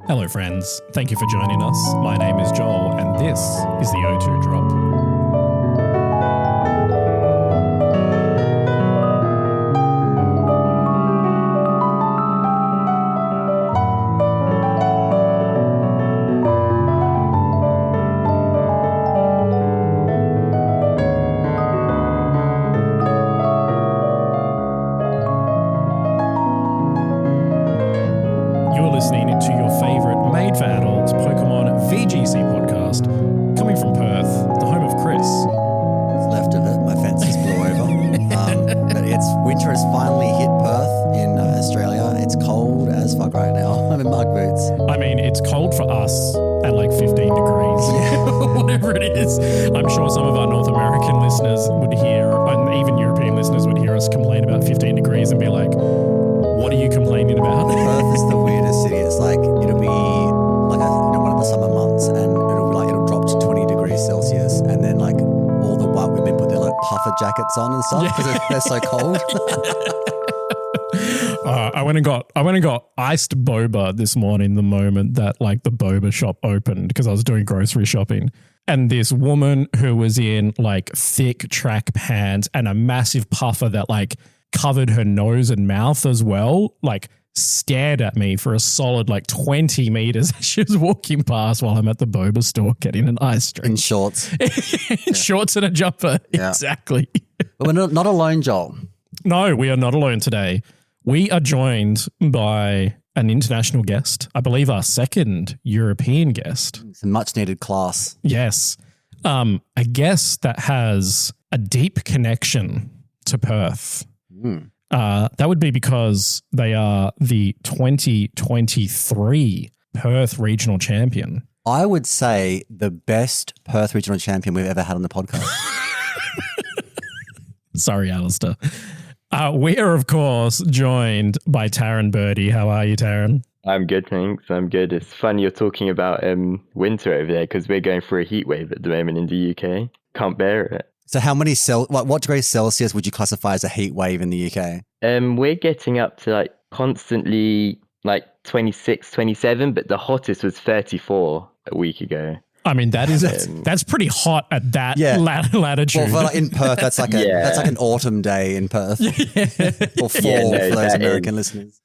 Hello, friends. Thank you for joining us. My name is Joel, and this is the O2 Drop. Listening to your favourite made-for-adults Pokemon VGC podcast, coming from Perth, the home of Chris. What's left of it, my fences blew over. But winter has finally hit Perth in Australia. It's cold as fuck right now. I'm in mug boots. I mean, it's cold for us at like 15 degrees, whatever it is. I'm sure some of our North American listeners would hear, and even European listeners would hear us complain about 15 degrees and be like, what are you complaining about? Perth is the weirdest city. It's like, it'll be like one of the summer months and it'll drop to 20 degrees Celsius and then like all the white women put their like puffer jackets on and stuff because they're so cold. I went and got iced boba this morning the moment that like the boba shop opened because I was doing grocery shopping. And this woman who was in like thick track pants and a massive puffer that like covered her nose and mouth as well, like stared at me for a solid like 20 meters as she was walking past while I'm at the boba store getting an ice drink. In shorts. Shorts and a jumper. Yeah. Exactly. But we're not alone, Joel. No, we are not alone today. We are joined by an international guest, I believe our second European guest. It's a much needed class. Yes. A guest that has a deep connection to Perth. That would be because they are the 2023 Perth Regional Champion. I would say the best Perth Regional Champion we've ever had on the podcast. Sorry, Alistair. We are, of course, joined by Taran Birdee. How are you, Taran? I'm good, thanks. I'm good. It's fun you're talking about winter over there because we're going through a heat wave at the moment in the UK. Can't bear it. So how many what degrees Celsius would you classify as a heat wave in the UK? We're getting up to like constantly like 26, 27, but the hottest was 34 a week ago. I mean, that's pretty hot at that latitude. Well, in Perth, that's like an autumn day in Perth. Or fall for those American listeners.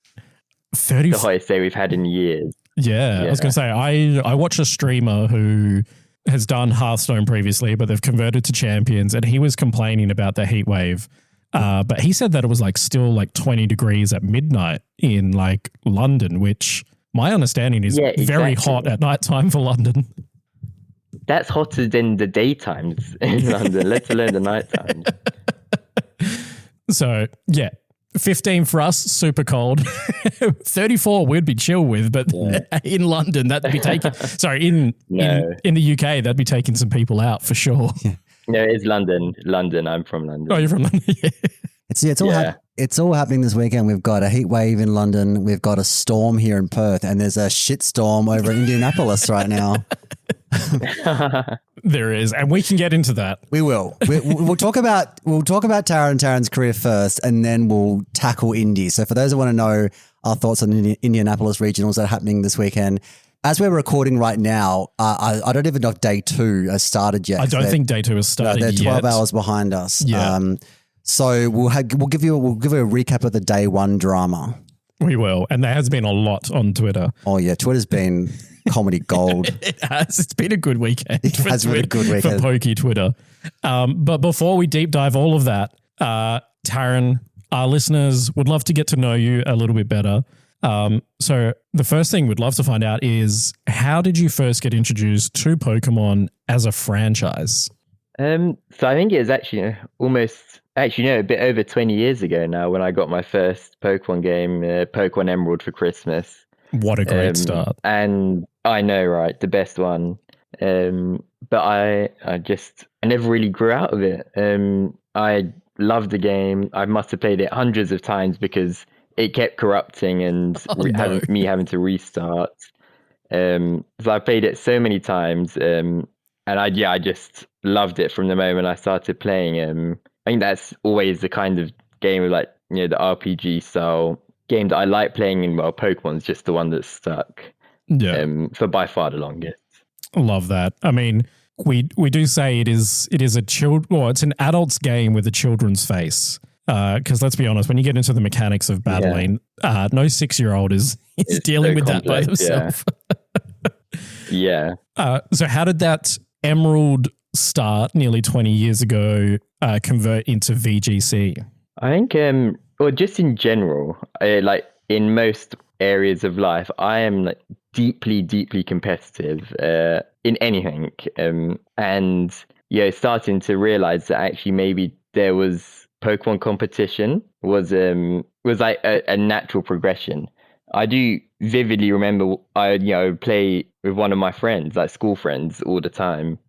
30. The hottest day we've had in years. Yeah. I was going to say, I watch a streamer who has done Hearthstone previously, but they've converted to Champions, and he was complaining about the heat wave. But he said that it was like still like 20 degrees at midnight in like London, which my understanding is very hot at nighttime for London. That's hotter than the daytimes in London, let alone the nighttime. So, 15 for us, super cold. 34 we'd be chill with, but in London, that'd be taking... Sorry, in the UK, that'd be taking some people out for sure. Yeah. No, it's London. London, I'm from London. Oh, you're from London? Yeah. It's all happening this weekend. We've got a heat wave in London. We've got a storm here in Perth, and there's a shit storm over in Indianapolis right now. There is, and we can get into that. We will. We'll talk about Taran's career first, and then we'll tackle Indy. So for those who want to know our thoughts on the Indianapolis regionals that are happening this weekend, as we're recording right now, I don't even know if day 2 has started yet. I don't think day 2 has started yet. They're 12 hours behind us. Yeah. So we'll give you a recap of the day 1 drama. We will, and there has been a lot on Twitter. Oh yeah, Twitter's been comedy gold. It has. It's been a good weekend. It has been a good weekend for Pokey Twitter. But before we deep dive all of that, Taran, our listeners would love to get to know you a little bit better. So the first thing we'd love to find out is, how did you first get introduced to Pokemon as a franchise? So I think it was actually a bit over 20 years ago now when I got my first Pokemon game, Pokemon Emerald for Christmas. What a great start. And I know, right? The best one. But I never really grew out of it. I loved the game. I must have played it hundreds of times because it kept corrupting and having to restart. So I played it so many times. And I just loved it from the moment I started playing. I think that's always the kind of game of the RPG style game that I like playing in. Well, Pokemon's just the one that's stuck. Yeah. For by far the longest. Love that. I mean, we do say it is it's an adult's game with a children's face. Because let's be honest, when you get into the mechanics of battling, no 6-year-old is dealing with that by themselves. Yeah. So how did that Emerald start nearly 20 years ago convert into VGC? I think, or just in general, like in most areas of life, I am like deeply, deeply competitive in anything. And starting to realize that actually maybe there was Pokemon competition was like a natural progression. I do vividly remember I would play with one of my friends, like school friends, all the time.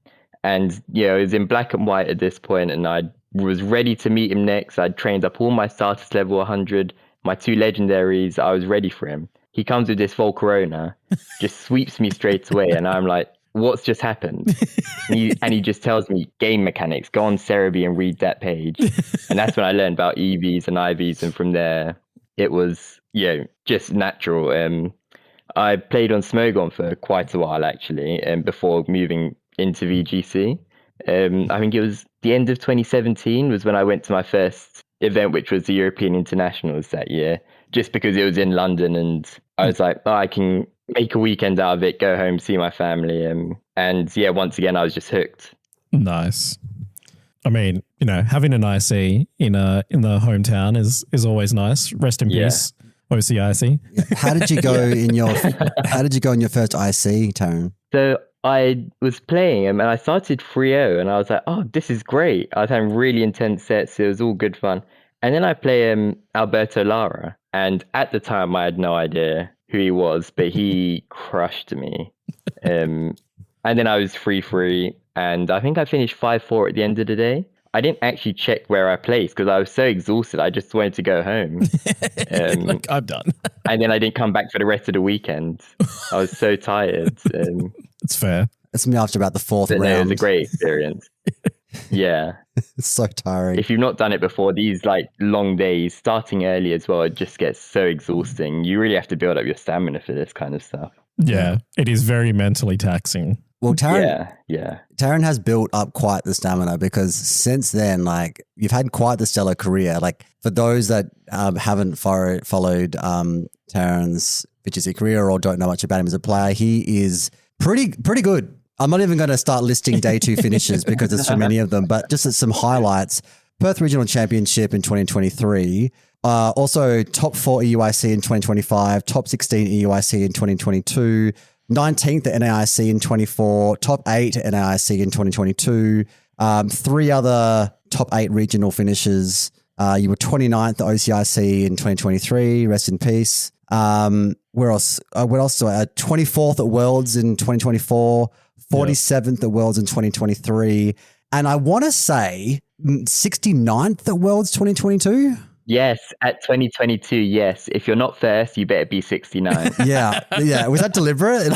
And it was in black and white at this point, and I was ready to meet him next. I'd trained up all my status level 100, my 2 legendaries. I was ready for him. He comes with this Volcarona, just sweeps me straight away, and I'm like, what's just happened? And he just tells me game mechanics, go on Cerebi and read that page. And that's when I learned about EVs and IVs. And from there, it was, just natural. I played on Smogon for quite a while, actually, before moving into VGC. I think it was the end of 2017 was when I went to my first event, which was the European Internationals that year, just because it was in London. And I was like, I can make a weekend out of it, go home, see my family. And once again, I was just hooked. Nice. I mean, having an IC in the hometown is always nice. Rest in peace, OCIC. How did you go How did you go in your first IC, Taran? So I was playing him and I started 3-0 and I was like, oh, this is great. I was having really intense sets. It was all good fun. And then I play Alberto Lara. And at the time, I had no idea who he was, but he crushed me. And then I was 3-3. And I think I finished 5-4 at the end of the day. I didn't actually check where I placed because I was so exhausted. I just wanted to go home. Like, I'm done. And then I didn't come back for the rest of the weekend. I was so tired. It's fair. It's me after about the 4th round. No, it was a great experience. Yeah. It's so tiring. If you've not done it before, these like long days, starting early as well, it just gets so exhausting. You really have to build up your stamina for this kind of stuff. Yeah, it is very mentally taxing. Well, Taran, yeah. Taran has built up quite the stamina because since then, like, you've had quite the stellar career. Like, for those that haven't followed Taran's VGC career or don't know much about him as a player, he is pretty good. I'm not even going to start listing day 2 finishes because there's too many of them, but just as some highlights: Perth Regional Championship in 2023. Also top 4 EUIC in 2025, top 16 EUIC in 2022, 19th at NAIC in 24, top 8 at NAIC in 2022, 3 other top 8 regional finishes. You were 29th at OCIC in 2023, rest in peace. Where else? 24th at Worlds in 2024, 47th at Worlds in 2023. And I want to say 69th at Worlds 2022. Yes, at 2022, yes. If you're not first, you better be 69. Yeah. Was that deliberate?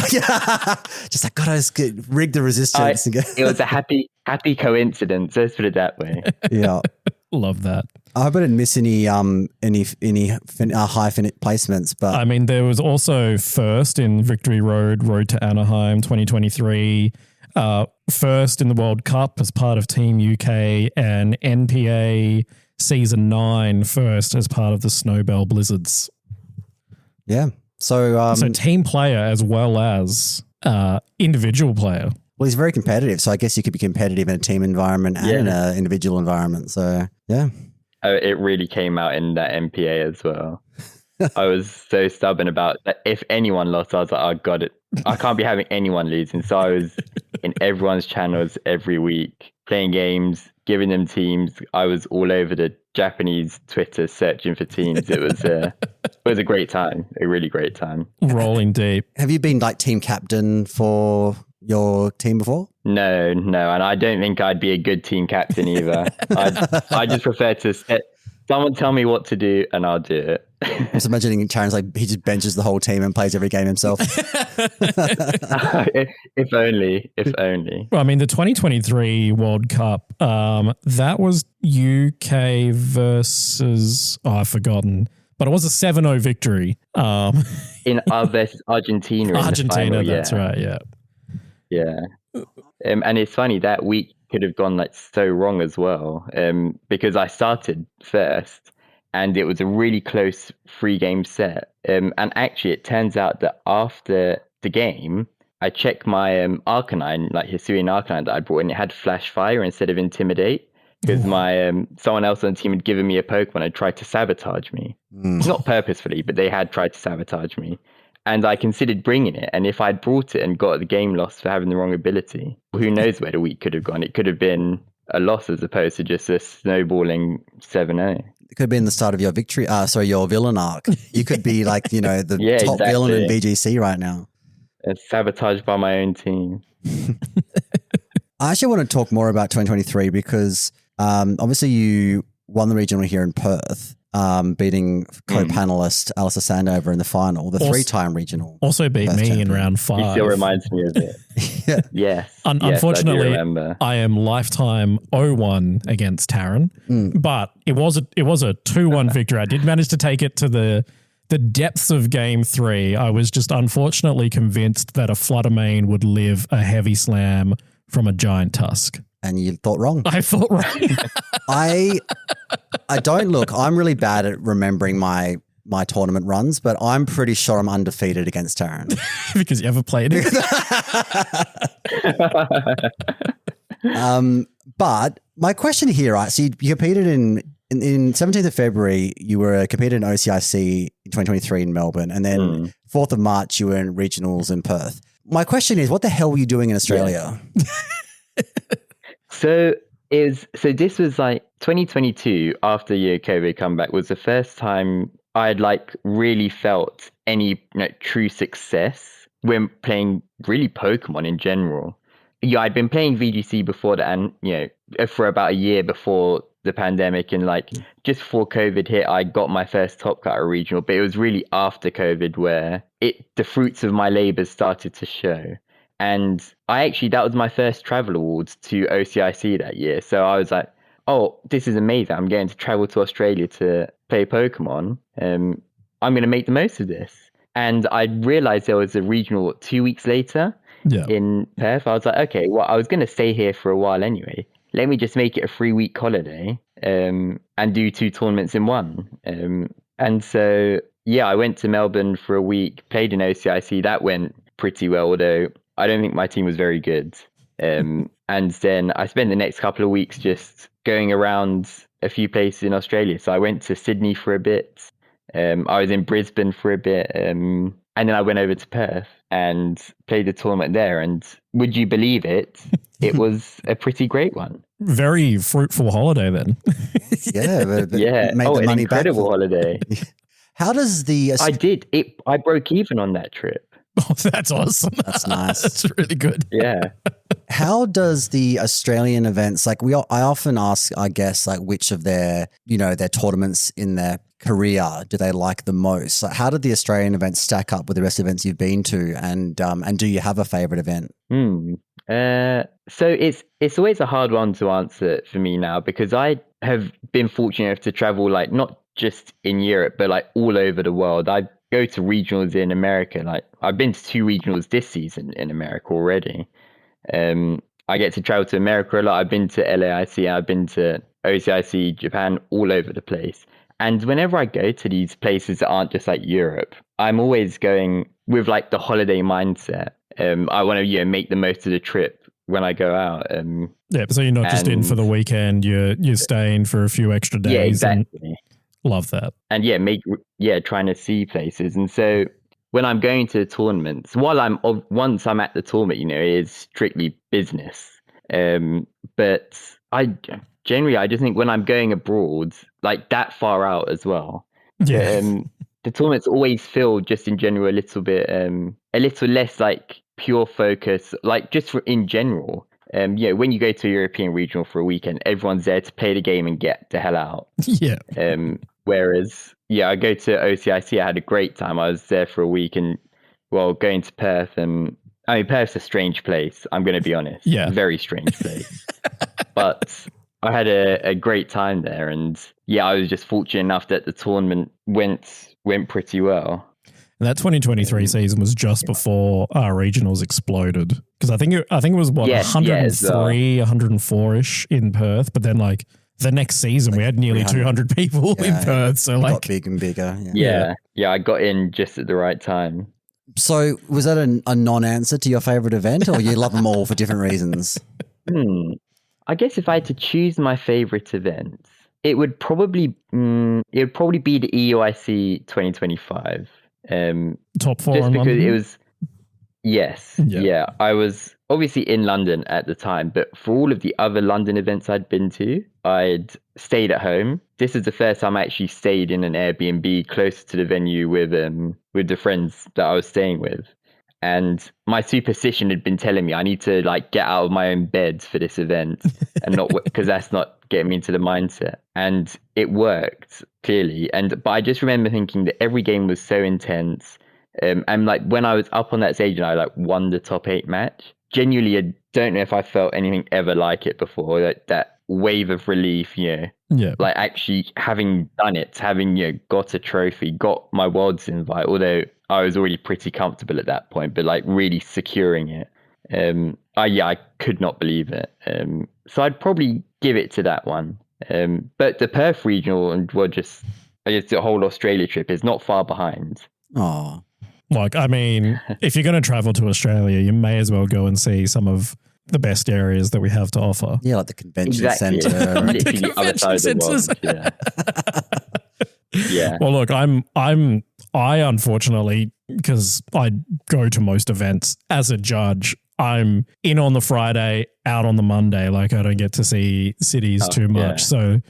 Just like, gotta rig the resistance. It was a happy coincidence. Let's put it that way. Yeah, love that. I hope I didn't miss any high placements. But I mean, there was also first in Victory Road to Anaheim 2023. First in the World Cup as part of Team UK, and NPA Season 9 first as part of the Snowbell Blizzards. Yeah. So team player as well as individual player. Well, he's very competitive. So I guess you could be competitive in a team environment and in an individual environment. So, yeah. It really came out in that MPA as well. I was so stubborn about that. If anyone lost, I was like, oh, God, I can't be having anyone losing. So I was in everyone's channels every week, playing games, giving them teams. I was all over the Japanese Twitter searching for teams. It was a great time, a really great time. Rolling deep. Have you been like team captain for your team before? No, and I don't think I'd be a good team captain either. I just prefer to someone tell me what to do and I'll do it. I was imagining Taran's like he just benches the whole team and plays every game himself. If only. Well, I mean, the 2023 World Cup, that was UK versus, I've forgotten, but it was a 7-0 victory. In versus Argentina. Argentina, in the final, that's right. Yeah. Yeah. And it's funny, that week could have gone like so wrong as well, because I started first and it was a really close 3-game set. And actually, it turns out that after the game, I checked my Arcanine, like Hisuian Arcanine that I brought in, it had Flash Fire instead of Intimidate, because my someone else on the team had given me a Pokemon and tried to sabotage me. Not purposefully, but they had tried to sabotage me. And I considered bringing it. And if I'd brought it and got the game lost for having the wrong ability, who knows where the week could have gone. It could have been a loss as opposed to just a snowballing 7-0. It could have been the start of your victory. Your villain arc. You could be like, the top villain in VGC right now. It's sabotaged by my own team. I actually want to talk more about 2023 because obviously you won the regional here in Perth. Beating co-panelist Alistair Sandover in the final, the 3-time regional. Also beat me champion. in round 5. He still reminds me of it. Yeah. Yes. Unfortunately, yes, I am lifetime 0-1 against Taran, but it was a 2-1 victory. I did manage to take it to the depths of game 3. I was just unfortunately convinced that a Fluttermane would live a heavy slam from a giant tusk. And you thought wrong. I thought right. I don't look. I'm really bad at remembering my tournament runs, but I'm pretty sure I'm undefeated against Taran. Because you ever played it. But my question here, right? So you competed in 17th of February, you were competed in OCIC in 2023 in Melbourne, and then 4th of March, you were in regionals in Perth. My question is, what the hell were you doing in Australia? Yeah. So this was like 2022, after your COVID comeback, was the first time I'd like really felt any true success when playing really Pokemon in general. Yeah, I'd been playing VGC before that, and for about a year before the pandemic, and like just before COVID hit, I got my first top cutter regional. But it was really after COVID where the fruits of my labors started to show. And that was my first travel awards to OCIC that year. So I was like, oh, this is amazing. I'm going to travel to Australia to play Pokemon. I'm going to make the most of this. And I realized there was a regional 2 weeks later in Perth. I was like, okay, well, I was going to stay here for a while anyway. Let me just make it a 3-week holiday and do 2 tournaments in one. And so, I went to Melbourne for a week, played in OCIC. That went pretty well, although I don't think my team was very good. And then I spent the next couple of weeks just going around a few places in Australia. So I went to Sydney for a bit. I was in Brisbane for a bit. And then I went over to Perth and played the tournament there. And would you believe it? It was a pretty great one. Very fruitful holiday then. Made the money back. Incredible holiday. How does the... I broke even on that trip. Oh, that's awesome. That's nice. That's really good. Yeah. How does the Australian events, I often ask, I guess, which of their tournaments in their career do they like the most? Like, how did the Australian events stack up with the rest of the events you've been to? And do you have a favorite event? So it's always a hard one to answer for me now, because I have been fortunate enough to travel not just in Europe, but all over the world. I go to regionals in America. I've been to 2 regionals this season in America already. I get to travel to America a lot. I've been to LAIC, I've been to OCIC, Japan, all over the place. And whenever I go to these places that aren't just Europe, I'm always going with the holiday mindset. I want to make the most of the trip when I go out. So you're not just in for the weekend. You're staying for a few extra days. Yeah, exactly. Love that. And trying to see places. And so when I'm going to tournaments, once I'm at the tournament, it is strictly business. But I just think when I'm going abroad, that far out as well, the tournaments always feel just in general a little less pure focus, just in general. When you go to a European regional for a weekend, everyone's there to play the game and get the hell out. Yeah. Whereas, I go to OCIC, I had a great time. I was there for a week, and going to Perth, Perth's a strange place. I'm going to be honest. Yeah. Very strange place. But I had a great time there, and yeah, I was just fortunate enough that the tournament went pretty well. And that 2023 season was just before our regionals exploded, because I think it was what, Yes, 103, 104-ish in Perth, but then like the next season we had nearly 200 people in Perth, so It like got big and bigger. Yeah, I got in just at the right time. So was that a non-answer to your favorite event, or you love them all for different reasons? I guess if I had to choose my favorite events, it would probably be the EUIC 2025. top four Just in because London. it was, yes, yeah. I was obviously in London at the time, but for all of the other London events I'd been to, I'd stayed at home. This is the first time I actually stayed in an Airbnb close to the venue with the friends that I was staying with. And my superstition had been telling me I need to like get out of my own bed for this event and not because that's not getting me into the mindset. And it worked clearly. But I just remember thinking that every game was so intense. And like when I was up on that stage and I like won the top 8 match, genuinely, I don't know if I felt anything ever like it before. Like that wave of relief, like actually having done it, having got a trophy, got my Worlds invite, although I was already pretty comfortable at that point, but like really securing it. I could not believe it. So I'd probably give it to that one. But the Perth Regional and I guess the whole Australia trip is not far behind. Oh, like, I mean, if you're going to travel to Australia, you may as well go and see some of the best areas that we have to offer. yeah, like the convention Exactly. centre. Literally the other side of the world. Yeah. Well, look, I unfortunately, because I go to most events as a judge, I'm in on the Friday, out on the Monday. Like I don't get to see cities too much. So,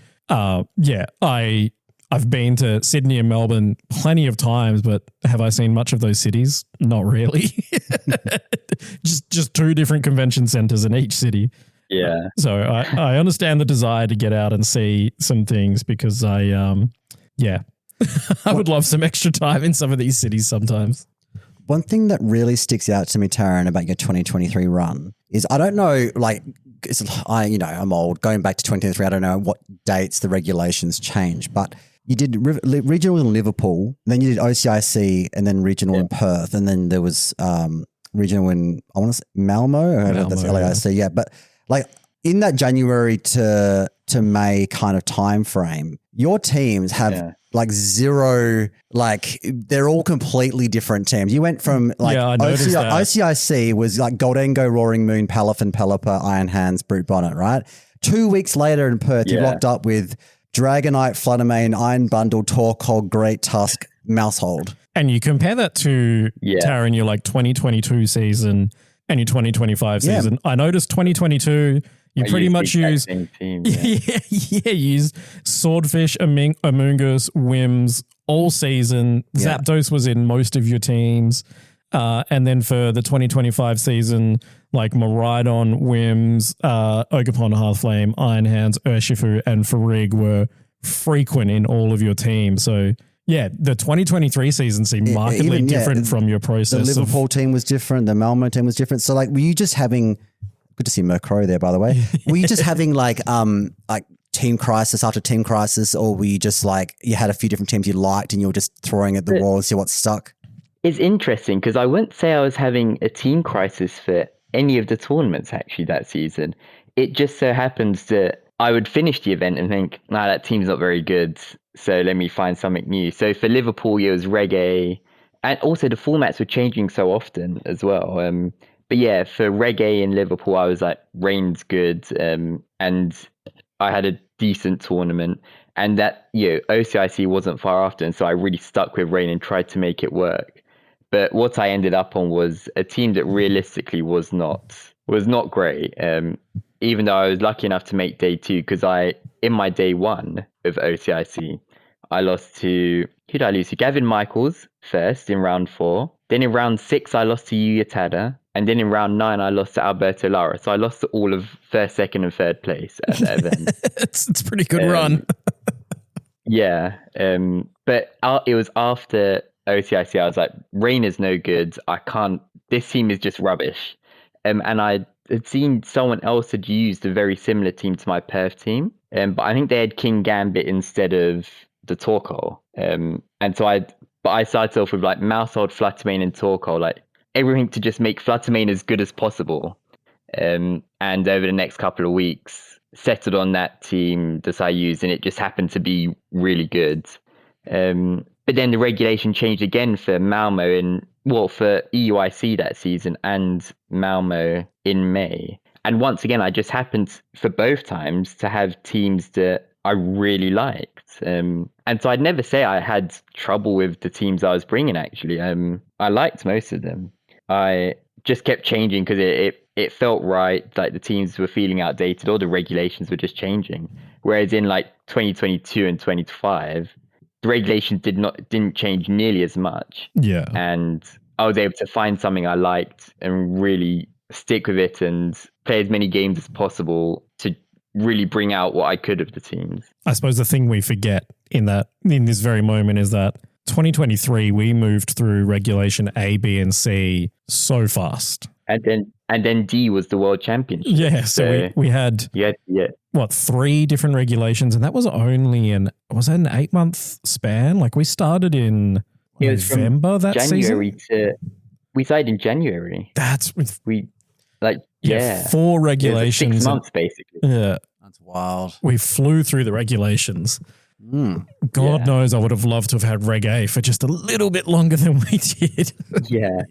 I've been to Sydney and Melbourne plenty of times, but have I seen much of those cities? Not really. just 2 different convention centers in each city. Yeah. So I understand the desire to get out and see some things because I would love some extra time in some of these cities sometimes. One thing that really sticks out to me, Taran, about your 2023 run is I don't know, like, I'm old. Going back to 2023, I don't know what dates the regulations changed, but you did regional in Liverpool, then you did OCIC, and then regional in Perth, and then there was regional in, I want to say Malmo, or that's LAIC, yeah. But like in that January to May kind of time frame, your teams have like zero, like they're all completely different teams. You went from like OCIC was like Goldengo, Roaring Moon, Palafin, Pelipper, Iron Hands, Brute Bonnet, right? 2 weeks later in Perth, you locked up with Dragonite, Fluttermane, Iron Bundle, Torkoal, Great Tusk, Mousehold. And you compare that to Taran, your like 2022 season and your 2025 season. I noticed 2022, you pretty much use use Swordfish, Amoonguss, Wims all season. Zapdos was in most of your teams. And then for the 2025 season, like Miraidon, Wims, Ogerpon, Hearthflame, Iron Hands, Urshifu, and Farig were frequent in all of your teams. So yeah, the 2023 season seemed markedly different from your process. The Liverpool team was different. The Malmo team was different. So like, were you just having, good to see Mercrow there, by the way. Were you just having like team crisis after team crisis, or were you just like, you had a few different teams you liked and you were just throwing at the wall and see what stuck? It's interesting because I wouldn't say I was having a team crisis for any of the tournaments actually that season. It just so happens that I would finish the event and think, nah, that team's not very good, so let me find something new. So for Liverpool, it was Reggae, and also the formats were changing so often as well. But yeah, for Reggae in Liverpool, I was like, Rain's good, and I had a decent tournament. And that, OCIC wasn't far after, and so I really stuck with Rain and tried to make it work. But what I ended up on was a team that realistically was not great. Even though I was lucky enough to make day 2, because in my day 1 of OCIC, I lost to, who did I lose to? Gavin Michaels first in round 4. Then in round 6, I lost to Yuya Tada. And then in round 9, I lost to Alberto Lara. So I lost to all of first, second, and third place at that event. It's a pretty good run. But it was after OCIC, I was like, Rain is no good. This team is just rubbish. and I had seen someone else had used a very similar team to my Perth team, but I think they had King Gambit instead of the Torkoal. And so I started off with like Mousehold, Fluttermane, and Torkoal, like everything to just make Fluttermane as good as possible. And over the next couple of weeks, settled on that team that I used, and it just happened to be really good. But then the regulation changed again for Malmo for EUIC that season and Malmo in May. And once again, I just happened for both times to have teams that I really liked. And so I'd never say I had trouble with the teams I was bringing, actually. I liked most of them. I just kept changing because it felt right, like the teams were feeling outdated or the regulations were just changing. Whereas in like 2022 and 2025, the regulations didn't change nearly as much. Yeah. And I was able to find something I liked and really stick with it and play as many games as possible to really bring out what I could of the teams. I suppose the thing we forget in this very moment is that 2023, we moved through regulation A, B, and C so fast. And then D was the world championship. Yeah, so we had what, 3 different regulations, and that was only an 8-month span? Like we started in November that January season. We started in January. That's 4 regulations. 6 months basically. Yeah, That's wild. we flew through the regulations. God knows I would have loved to have had Reg A for just a little bit longer than we did. Yeah.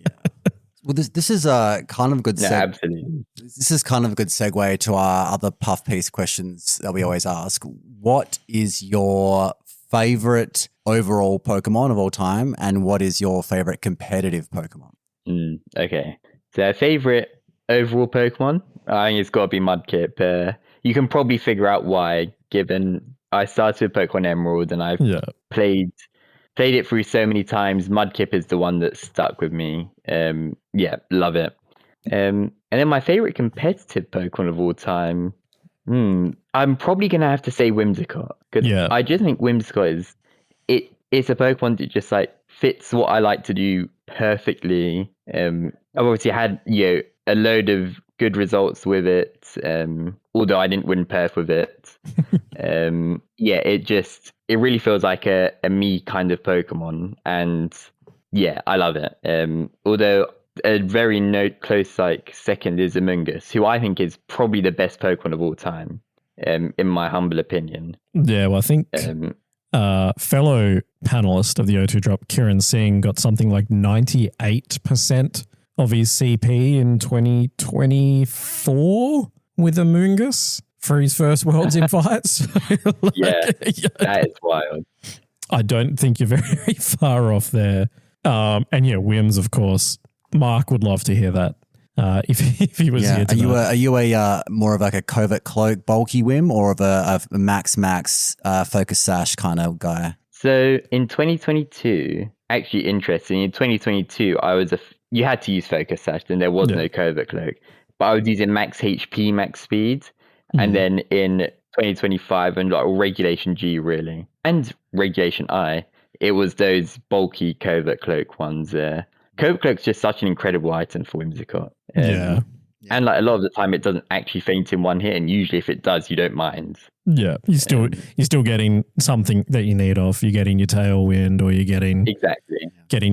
Well, this is a kind of good. Absolutely. This is kind of a good segue to our other puff piece questions that we always ask. What is your favorite overall Pokemon of all time, and what is your favorite competitive Pokemon? Okay, so favorite overall Pokemon, I think it's got to be Mudkip. You can probably figure out why, given I started with Pokemon Emerald and I've played it through so many times. Mudkip is the one that stuck with me. Love it. And then my favorite competitive Pokemon of all time, I'm probably gonna have to say Whimsicott, because I just think Whimsicott it's a Pokemon that just like fits what I like to do perfectly. I've obviously had a load of good results with it, although I didn't win Perth with it. It really feels like a me kind of Pokemon, and I love it. Although a very close second is Amoonguss, who I think is probably the best Pokemon of all time, in my humble opinion. Yeah, well, I think fellow panelist of the O2 Drop, Kiran Singh, got something like 98% of his CP in 2024 with Amoonguss for his first Worlds Invites. That is wild. I don't think you're very far off there. Whims, of course. Mark would love to hear that if he was here tonight. Are you a more of like a covert cloak bulky Whim, or of a max focus sash kind of guy? So in 2022, actually interesting, in 2022 you had to use focus sash, and there was no covert cloak, but I was using max HP, max speed. And then in 2025 and regulation G really, and regulation I, it was those bulky covert cloak ones. Covert cloak's just such an incredible item for Whimsicott. And a lot of the time it doesn't actually faint in one hit, and usually if it does, you don't mind. Yeah, you're still getting something that you need off. You're getting your Tailwind, or you're getting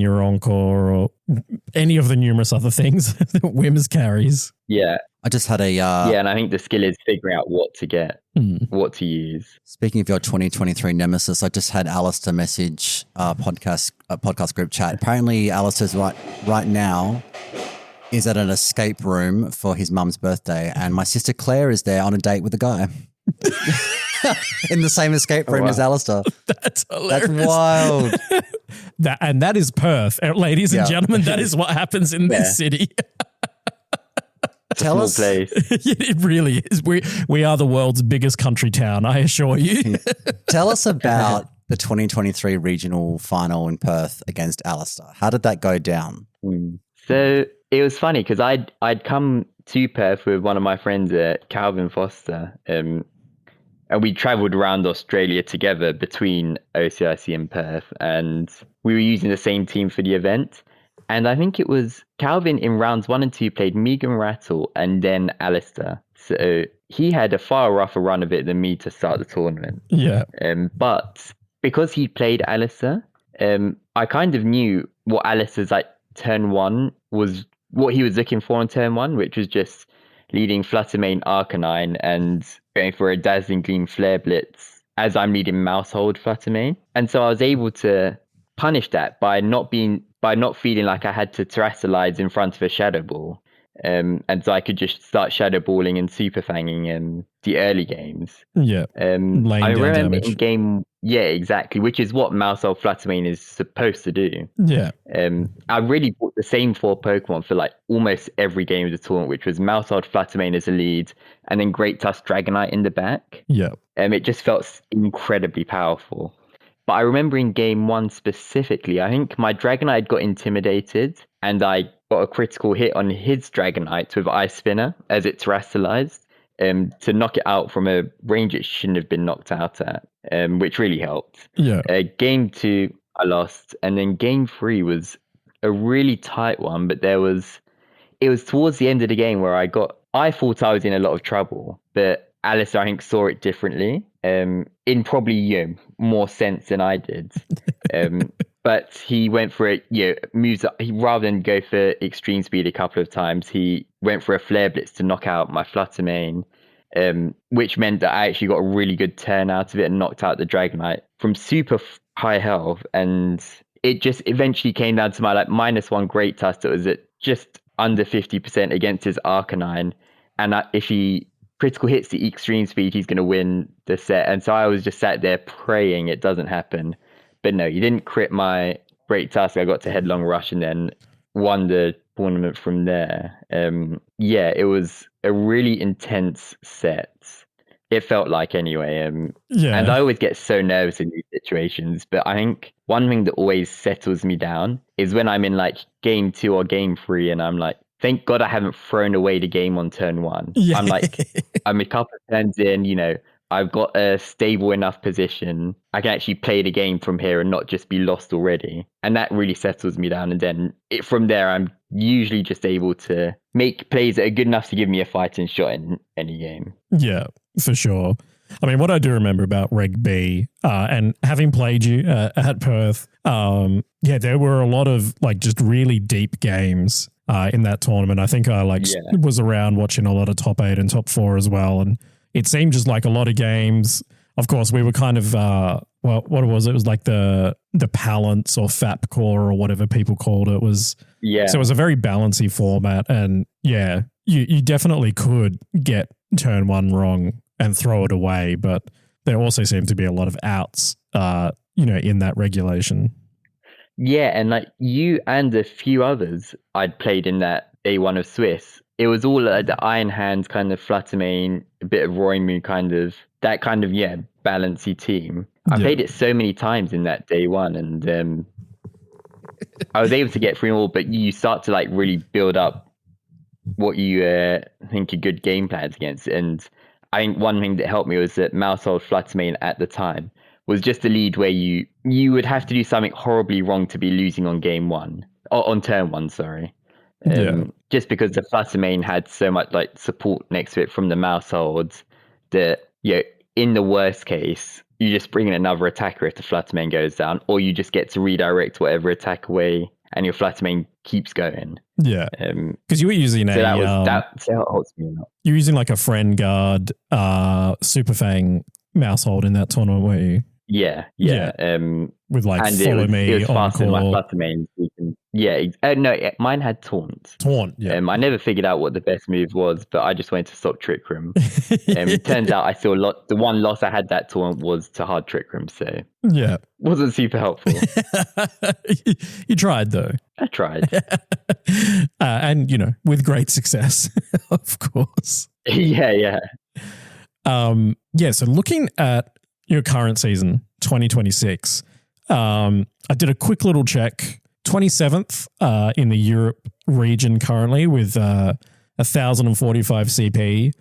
your Encore, or any of the numerous other things that Whims carries. Yeah. I just had and I think the skill is figuring out what to get, what to use. Speaking of your 2023 nemesis, I just had Alistair message podcast group chat. Apparently, Alistair's right now is at an escape room for his mum's birthday, and my sister Claire is there on a date with a guy. In the same escape room as Alistair. That's hilarious. That's wild. That is Perth. Ladies and gentlemen, that is what happens in this city. Tell us. It really is. We are the world's biggest country town, I assure you. Tell us about the 2023 regional final in Perth against Alistair. How did that go down? So it was funny because I'd come to Perth with one of my friends, Calvin Foster, and we travelled around Australia together between OCIC and Perth, and we were using the same team for the event. And I think it was Calvin in rounds 1 and 2 played Megan Rattle and then Alistair. So he had a far rougher run of it than me to start the tournament. Yeah. But because he played Alistair, I kind of knew what Alistair's like turn 1 was, what he was looking for on turn 1, which was just leading Fluttermane Arcanine and going for a Dazzling Gleam Flare Blitz as I'm leading Mousehold Fluttermane. And so I was able to punish that by not feeling like I had to Terrasilize in front of a Shadow Ball. And so I could just start Shadow Balling and Super Fanging in the early games. Yeah. I remember in game, yeah, exactly, which is what Mousehold Fluttermane is supposed to do. Yeah. I really bought the same 4 Pokemon for like almost every game of the tournament, which was Mousehold Fluttermane as a lead, and then Great Tusk Dragonite in the back. Yeah. It just felt incredibly powerful. But I remember in game 1 specifically, I think my Dragonite got intimidated, and I got a critical hit on his Dragonite with Ice Spinner as it Terrastalized to knock it out from a range it shouldn't have been knocked out at, which really helped. Yeah. Game 2, I lost, and then game 3 was a really tight one, but it was towards the end of the game where I thought I was in a lot of trouble, but Alistair, I think, saw it differently, in probably more sense than I did. But he went for it, moves up. He, rather than go for extreme speed a couple of times, he went for a Flare Blitz to knock out my Fluttermane, which meant that I actually got a really good turn out of it and knocked out the Dragonite from super high health. And it just eventually came down to my like -1 Great Tusk that was at just under 50% against his Arcanine. And if he critical hits the extreme speed, he's going to win the set. And so I was just sat there praying it doesn't happen. But no, he didn't crit my Great Tusk. I got to Headlong Rush and then won the tournament from there. It was a really intense set. It felt like anyway. And I always get so nervous in these situations. But I think one thing that always settles me down is when I'm in like game 2 or game 3 and I'm like, thank God I haven't thrown away the game on turn 1. Yeah. I'm a couple of turns in, I've got a stable enough position. I can actually play the game from here and not just be lost already. And that really settles me down. And then from there, I'm usually just able to make plays that are good enough to give me a fighting shot in any game. Yeah, for sure. I mean, what I do remember about Reg B, and having played you at Perth, there were a lot of like just really deep games in that tournament. I think I was around watching a lot of top 8 and top 4 as well. And it seemed just like a lot of games. Of course, we were kind of, what was it? It was like the Palance or FAP core or whatever people called it. So it was a very balancy format. And you definitely could get turn 1 wrong and throw it away. But there also seemed to be a lot of outs, in that regulation. Yeah, and like you and a few others I'd played in that A1 of Swiss, it was all the Iron Hands kind of Fluttermane, a bit of Roimu kind of, that kind of, balancy team. I played it so many times in that day 1 and I was able to get through all, but you start to like really build up what you think are good game plans against. And I think one thing that helped me was that Mousehold Fluttermane at the time was just a lead where you would have to do something horribly wrong to be losing on game 1, or on turn 1, sorry. Just because the Fluttermane had so much like support next to it from the Mouseholds that, in the worst case, you just bring in another attacker if the Fluttermane goes down, or you just get to redirect whatever attack away and your Fluttermane keeps going. Yeah. Because you were using that's how it holds me up. You were using like a Friend Guard Super Fang Mousehold in that tournament, weren't you? Yeah. With like follow me it was on faster than my call. Fluttermane. Mine had Taunt. Yeah. I never figured out what the best move was, but I just went to stop Trick Room. It turns out I saw the one loss I had that Taunt was to hard Trick Room, so wasn't super helpful. You tried though. I tried. And with great success, of course. Yeah. So looking at your current season, 2026, I did a quick little check. 27th in the Europe region currently with 1,045 CP.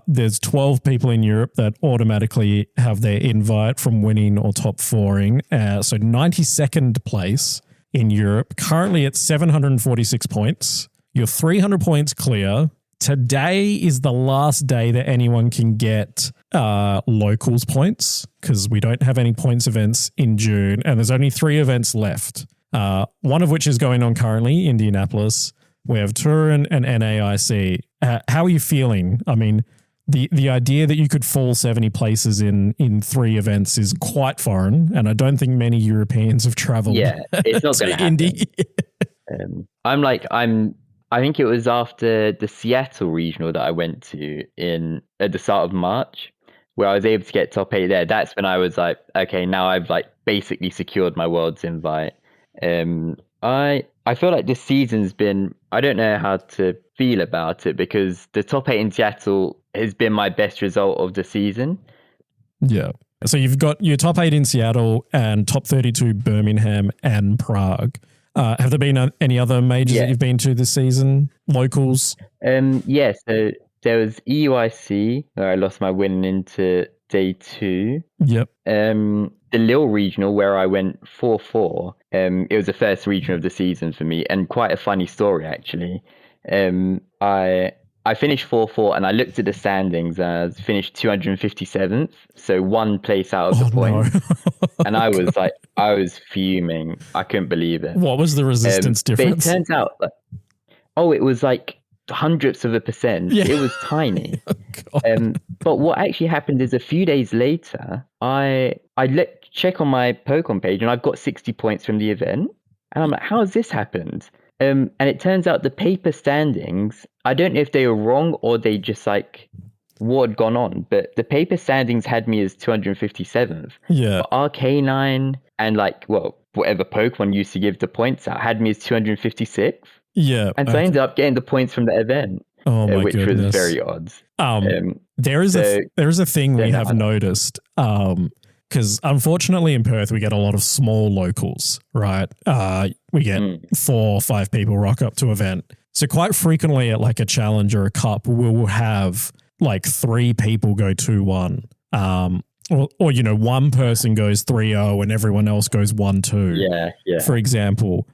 There's 12 people in Europe that automatically have their invite from winning or top 4ing. So 92nd place in Europe. Currently at 746 points. You're 300 points clear. Today is the last day that anyone can get locals points because we don't have any points events in June and there's only 3 events left. One of which is going on currently, Indianapolis. We have Turin and NAIC. How are you feeling? I mean, the idea that you could fall 70 places in 3 events is quite foreign, and I don't think many Europeans have traveled. Yeah, it's not going to happen. Indy. I think it was after the Seattle regional that I went to at the start of March, where I was able to get top 8 there. That's when I was like, okay, now I've like basically secured my Worlds invite. I feel like this season's been, I don't know how to feel about it because the top 8 in Seattle has been my best result of the season. Yeah. So you've got your top 8 in Seattle and top 32 Birmingham and Prague. Have there been any other majors that you've been to this season? Locals? Yeah, so there was EUIC where I lost my win into day 2. Yep. The Lille regional where I went 4-4. It was the first regional of the season for me, and quite a funny story actually. I finished 4-4 and I looked at the standings and I was finished 257th, so 1 place out of the point. No. And I was like, I was fuming. I couldn't believe it. What was the resistance difference? But it turns out, it was like hundredths of a percent. Yeah. It was tiny. But what actually happened is a few days later, I check on my Pokemon page and I've got 60 points from the event. And I'm like, how has this happened? And it turns out the paper standings, I don't know if they were wrong or they just like what had gone on, but the paper standings had me as 257th. Yeah. But Arcanine and whatever Pokemon used to give the points out had me as 256th. Yeah. And so I ended up getting the points from the event. Oh my which goodness. was very odd. There is a thing we have noticed. Because unfortunately in Perth, we get a lot of small locals, right? We get 4 or 5 people rock up to event. So quite frequently at like a challenge or a cup, we'll have like 3 people go 2-1. Or one person goes 3-0 and everyone else goes 1-2. Yeah. For example,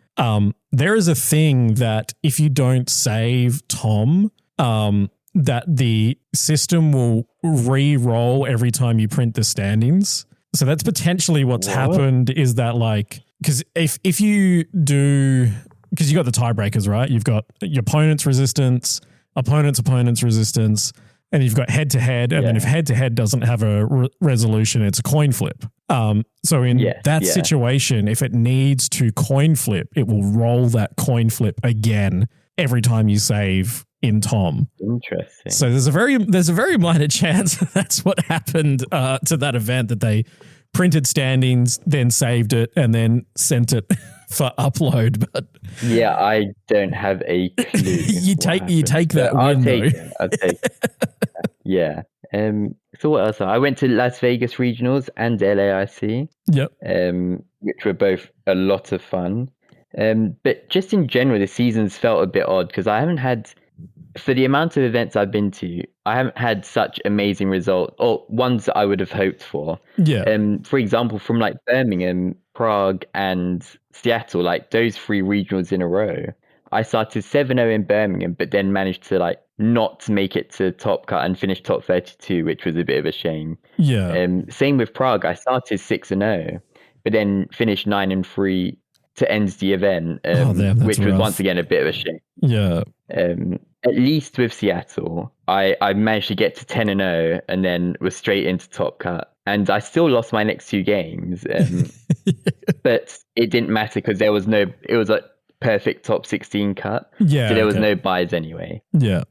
there is a thing that if you don't save Tom, that the system will re-roll every time you print the standings. So that's potentially what's happened is that because if you do, because you got the tiebreakers, right? You've got your opponent's resistance, opponent's resistance, and you've got head to head. And then if head to head doesn't have a resolution, it's a coin flip. So in that situation, if it needs to coin flip, it will roll that coin flip again every time you save in Tom. Interesting. So there's a very minor chance that's what happened to that event, that they printed standings, then saved it, and then sent it for upload. But yeah, I don't have a clue. you take that win. I'll take it. Yeah. So what else? I went to Las Vegas regionals and LAIC. Yep. Which were both a lot of fun. But just in general, the season's felt a bit odd because I haven't had, for the amount of events I've been to, I haven't had such amazing results or ones that I would have hoped for. Yeah. For example, from like Birmingham, Prague, and Seattle, like those 3 regionals in a row, I started 7-0 in Birmingham, but then managed to not make it to top cut and finish top 32, which was a bit of a shame. Yeah. Same with Prague. I started 6-0, but then finished 9-3 to end the event, which was once again a bit of a shame. Yeah. At least with Seattle, I managed to get to 10-0 and then was straight into top cut. And I still lost my next 2 games, but it didn't matter because it was a perfect top 16 cut. Yeah. So there was no buys anyway. Yeah.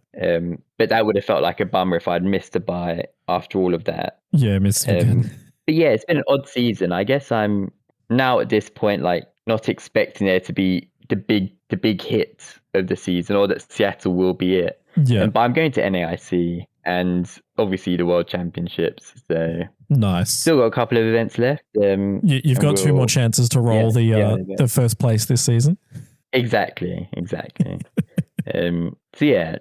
But that would have felt like a bummer if I'd missed a buy after all of that. Yeah, missed again. But yeah, it's been an odd season. I guess I'm now at this point, not expecting there to be the big hit of the season, or that Seattle will be it. Yeah. But I'm going to NAIC and obviously the World Championships. So nice. Still got a couple of events left. You've got 2 more chances to roll the first place this season. Exactly. So yeah,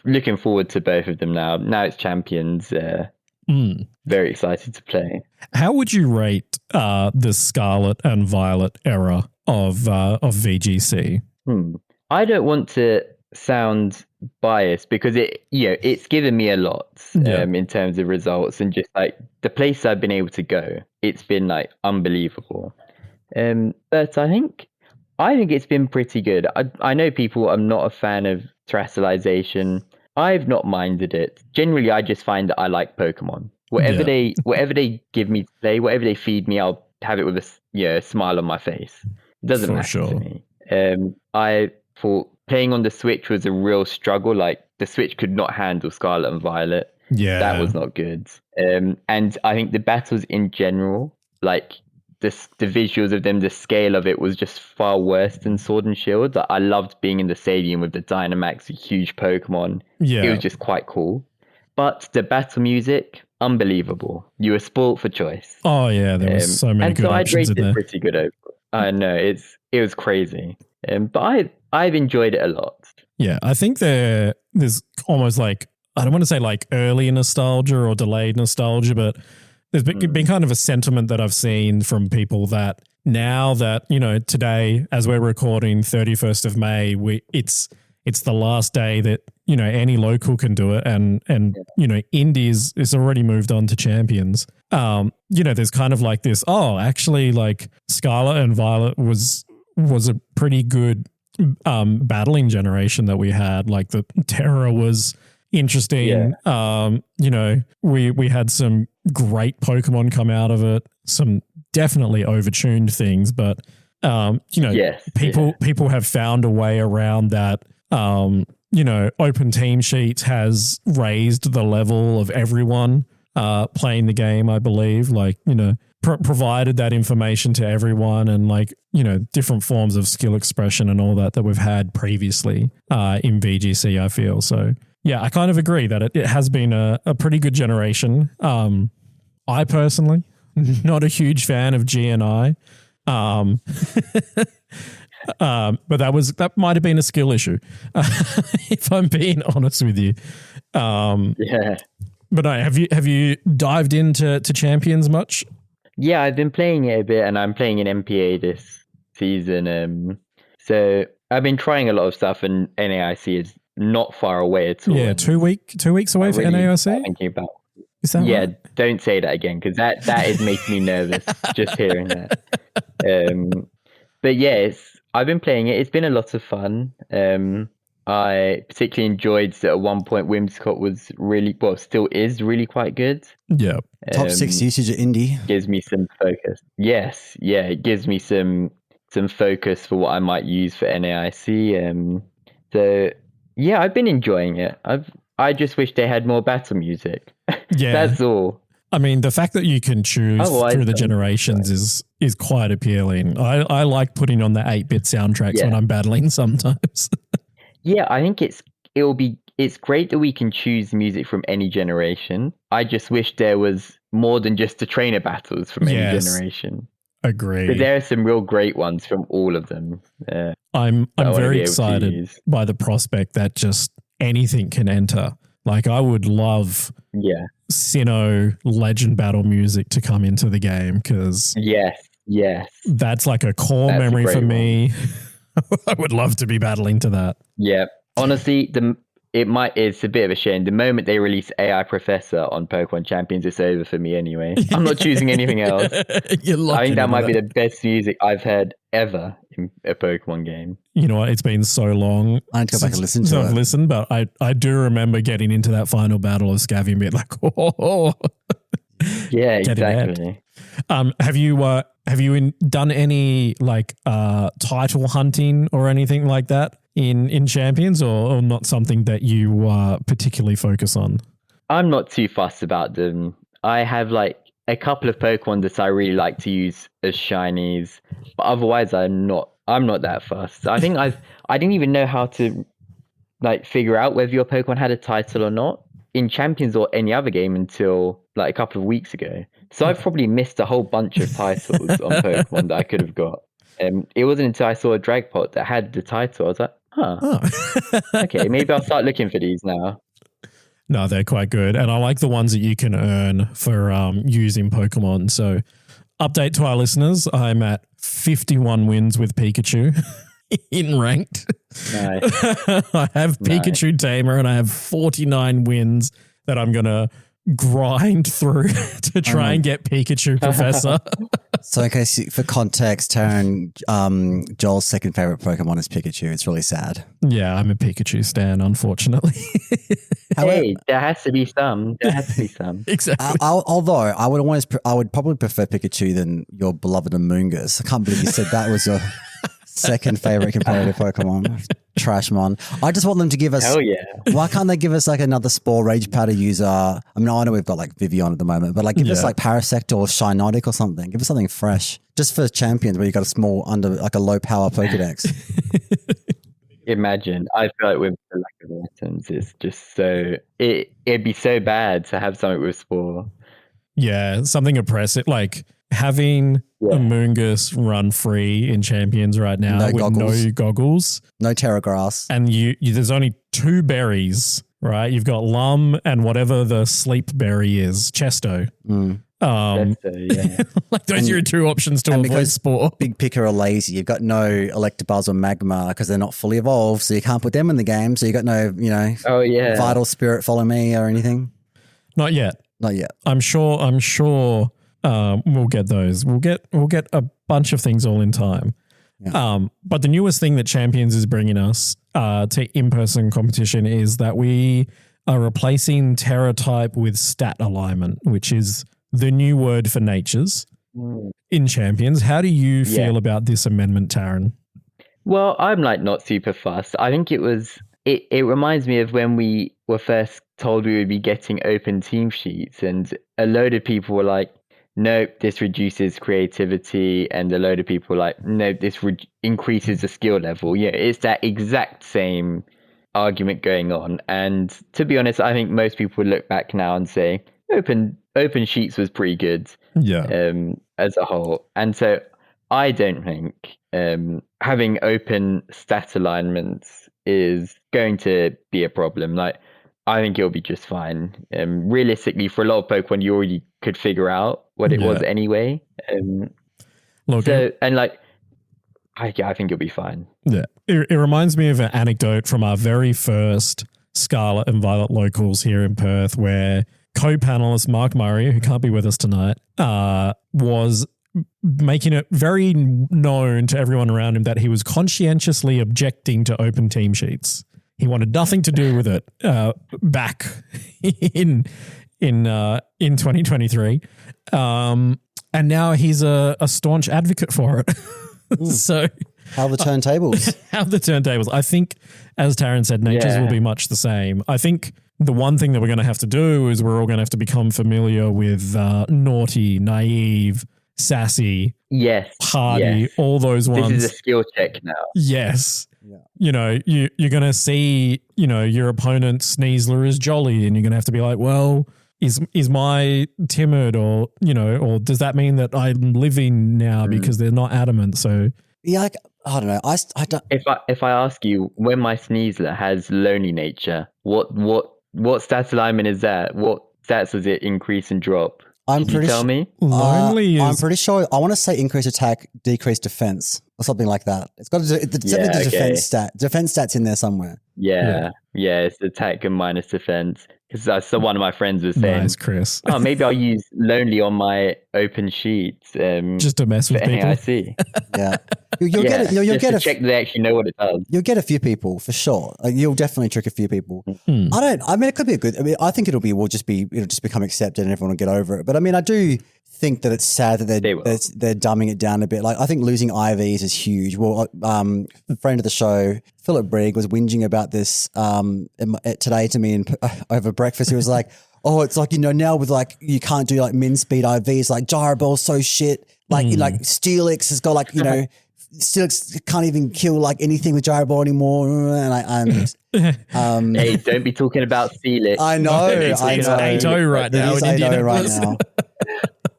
looking forward to both of them now. Now it's Champions. Very excited to play. How would you rate the Scarlet and Violet era of VGC. I don't want to sound biased because it's given me a lot in terms of results, and just like the place I've been able to go, it's been like unbelievable. But I think it's been pretty good. I know people are not a fan of terrestrialization. I've not minded it. Generally, I just find that I like Pokemon. Whatever they give me to play, whatever they feed me, I'll have it with a smile on my face. It doesn't matter to me. I thought playing on the Switch was a real struggle. Like the Switch could not handle Scarlet and Violet. Yeah, that was not good. And I think the battles in general, like the visuals of them, the scale of it was just far worse than Sword and Shield. Like, I loved being in the stadium with the Dynamax, the huge Pokemon. Yeah, it was just quite cool. But the battle music, unbelievable. You were spoilt for choice. Oh yeah, there was so many good options in there. I'd rate it pretty good over. I know it was crazy. But I've enjoyed it a lot. Yeah, I think there's almost like, I don't want to say like early nostalgia or delayed nostalgia, but there's been kind of a sentiment that I've seen from people that now that, today, as we're recording 31st of May, it's the last day that, any local can do it. And Indies is already moved on to champions. There's kind of like this, actually like Scarlet and Violet was a pretty good battling generation that we had. Like the Terra was interesting. We had some great Pokemon come out of it, some definitely overtuned things, but people have found a way around that. Open Team Sheets has raised the level of everyone playing the game, I believe, like, provided that information to everyone, and like, different forms of skill expression and all that we've had previously in VGC, I feel. So yeah, I kind of agree that it has been a pretty good generation. I personally, not a huge fan of GNI. But that might have been a skill issue, if I'm being honest with you. But no, have you dived into Champions much? Yeah, I've been playing it a bit, and I'm playing an MPA this season. So I've been trying a lot of stuff, and NAIC is not far away at all. Yeah, 2 weeks away for NAIC. Thinking about. Is that right? Don't say that again, because that is making me nervous just hearing that. But yeah, I've been playing it. It's been a lot of fun. I particularly enjoyed that at one point Whimsicott was still is really quite good. Yeah. Top 6 usage at Indie. Gives me some focus. Yes. Yeah, it gives me some focus for what I might use for NAIC. So yeah, I've been enjoying it. I just wish they had more battle music. Yeah. That's all. I mean, the fact that you can choose through the generations is quite appealing. I like putting on the 8-bit soundtracks when I'm battling sometimes. Yeah, I think it's great that we can choose music from any generation. I just wish there was more than just the trainer battles from any generation. Agree. But there are some real great ones from all of them. I'm very excited by the prospect that just anything can enter. Like, I would love Sinnoh Legend Battle music to come into the game, because yes, that's like a core memory for me. I would love to be battling to that. Yeah, honestly, it's a bit of a shame. The moment they release AI Professor on Pokemon Champions, it's over for me anyway. I'm not choosing anything else. I think that might be the best music I've heard ever in a Pokemon game. You know what? It's been so long. I need to go back and listen to it. I've listened, but I do remember getting into that final battle of Scavvy and being like, oh. Yeah, exactly. Have you done any like title hunting or anything like that in Champions, or not something that you particularly focus on? I'm not too fussed about them. I have like a couple of Pokemon that I really like to use as shinies, but otherwise I'm not that fussed. I think I didn't even know how to like figure out whether your Pokemon had a title or not in Champions or any other game until like a couple of weeks ago. So I've probably missed a whole bunch of titles on Pokemon that I could have got. It wasn't until I saw a Dragpot that had the title, I was like, okay, maybe I'll start looking for these now. No, they're quite good. And I like the ones that you can earn for using Pokemon. So update to our listeners, I'm at 51 wins with Pikachu in ranked. Nice. I have Pikachu Tamer and I have 49 wins that I'm going to grind through to try and get Pikachu Professor. So, okay, for context, Taran, Joel's second favorite Pokemon is Pikachu. It's really sad. Yeah, I'm a Pikachu stan, unfortunately. Hey, there has to be some. Exactly. Although I would probably prefer Pikachu than your beloved Amoonguss. I can't believe you said that was your second favorite competitive Pokemon. Trashmon. I just want them to give us. Hell yeah. Why can't they give us like another Spore Rage Powder user? I mean, I know we've got like Vivian at the moment, but like give us like Parasect or Shiinotic or something. Give us something fresh. Just for champions where you got a small like a low power Pokedex. Imagine. I feel like with the lack of items, it's just so it'd be so bad to have something with Spore. Yeah, something oppressive, like having Amoonguss run free in Champions right now with no goggles. No Terra Grass. And you there's only 2 berries, right? You've got Lum and whatever the sleep berry is, Chesto. Like those are your 2 options to avoid Spore. Big Picker are lazy. You've got no Electabuzz or Magma because they're not fully evolved, so you can't put them in the game. So you got no, Vital Spirit Follow Me or anything. Not yet. Not yet. I'm sure we'll get those. We'll get a bunch of things all in time. Yeah. But the newest thing that Champions is bringing us to in-person competition is that we are replacing Terra type with stat alignment, which is the new word for natures in Champions. How do you feel about this amendment, Taran? Well, I'm like not super fussed. I think it reminds me of when we were first told we would be getting open team sheets, and a load of people were like, nope, this reduces creativity, and a load of people were like, nope, this increases the skill level. Yeah, it's that exact same argument going on. And to be honest, I think most people would look back now and say open sheets was pretty good as a whole. And so I don't think having open stat alignments is going to be a problem. Like, I think it'll be just fine. Realistically, for a lot of Pokemon, you already could figure out what it was anyway. I think it'll be fine. Yeah, it reminds me of an anecdote from our very first Scarlet and Violet locals here in Perth, where co-panelist Mark Murray, who can't be with us tonight, was making it very known to everyone around him that he was conscientiously objecting to open team sheets. He wanted nothing to do with it back in 2023. And now he's a staunch advocate for it. So how the turntables? I think, as Taran said, natures will be much the same. I think the one thing that we're going to have to do is we're all going to have to become familiar with naughty, naive, sassy, hardy, all those ones. This is a skill check now. Yes. Yeah. You know, you're going to see, your opponent Sneasler is jolly, and you're going to have to be like, well, is my timid, or does that mean that I'm living now because they're not adamant? So I don't know. I don't. If I ask you, when my Sneasler has lonely nature, what stat alignment is that? What stats does it increase and drop? I'm pretty tell me. Lonely I'm pretty sure. I want to say increase attack, decrease defense, or something like that. It's got to do the defense stat. Defense stats in there somewhere. Yeah, it's attack and minus defense. Because so one of my friends was saying, nice, Chris. Maybe I'll use lonely on my open sheets. Just to mess with people. I see. Yeah. You'll get to check that they actually know what it does. You'll get a few people for sure. You'll definitely trick a few people. It could be I think it'll just become accepted and everyone will get over it. But I mean, I do think that it's sad that they're dumbing it down a bit. Like, I think losing IVs is huge. Well, a friend of the show, Philip Brigg, was whinging about this today to me over breakfast. He was like, oh, it's like, now with like, you can't do like min speed IVs, like Gyro Ball's so shit. Like, like Steelix has got like, Steelix can't even kill like anything with Gyro Ball anymore. Hey, don't be talking about Steelix. I know. It's AO right now in India. Right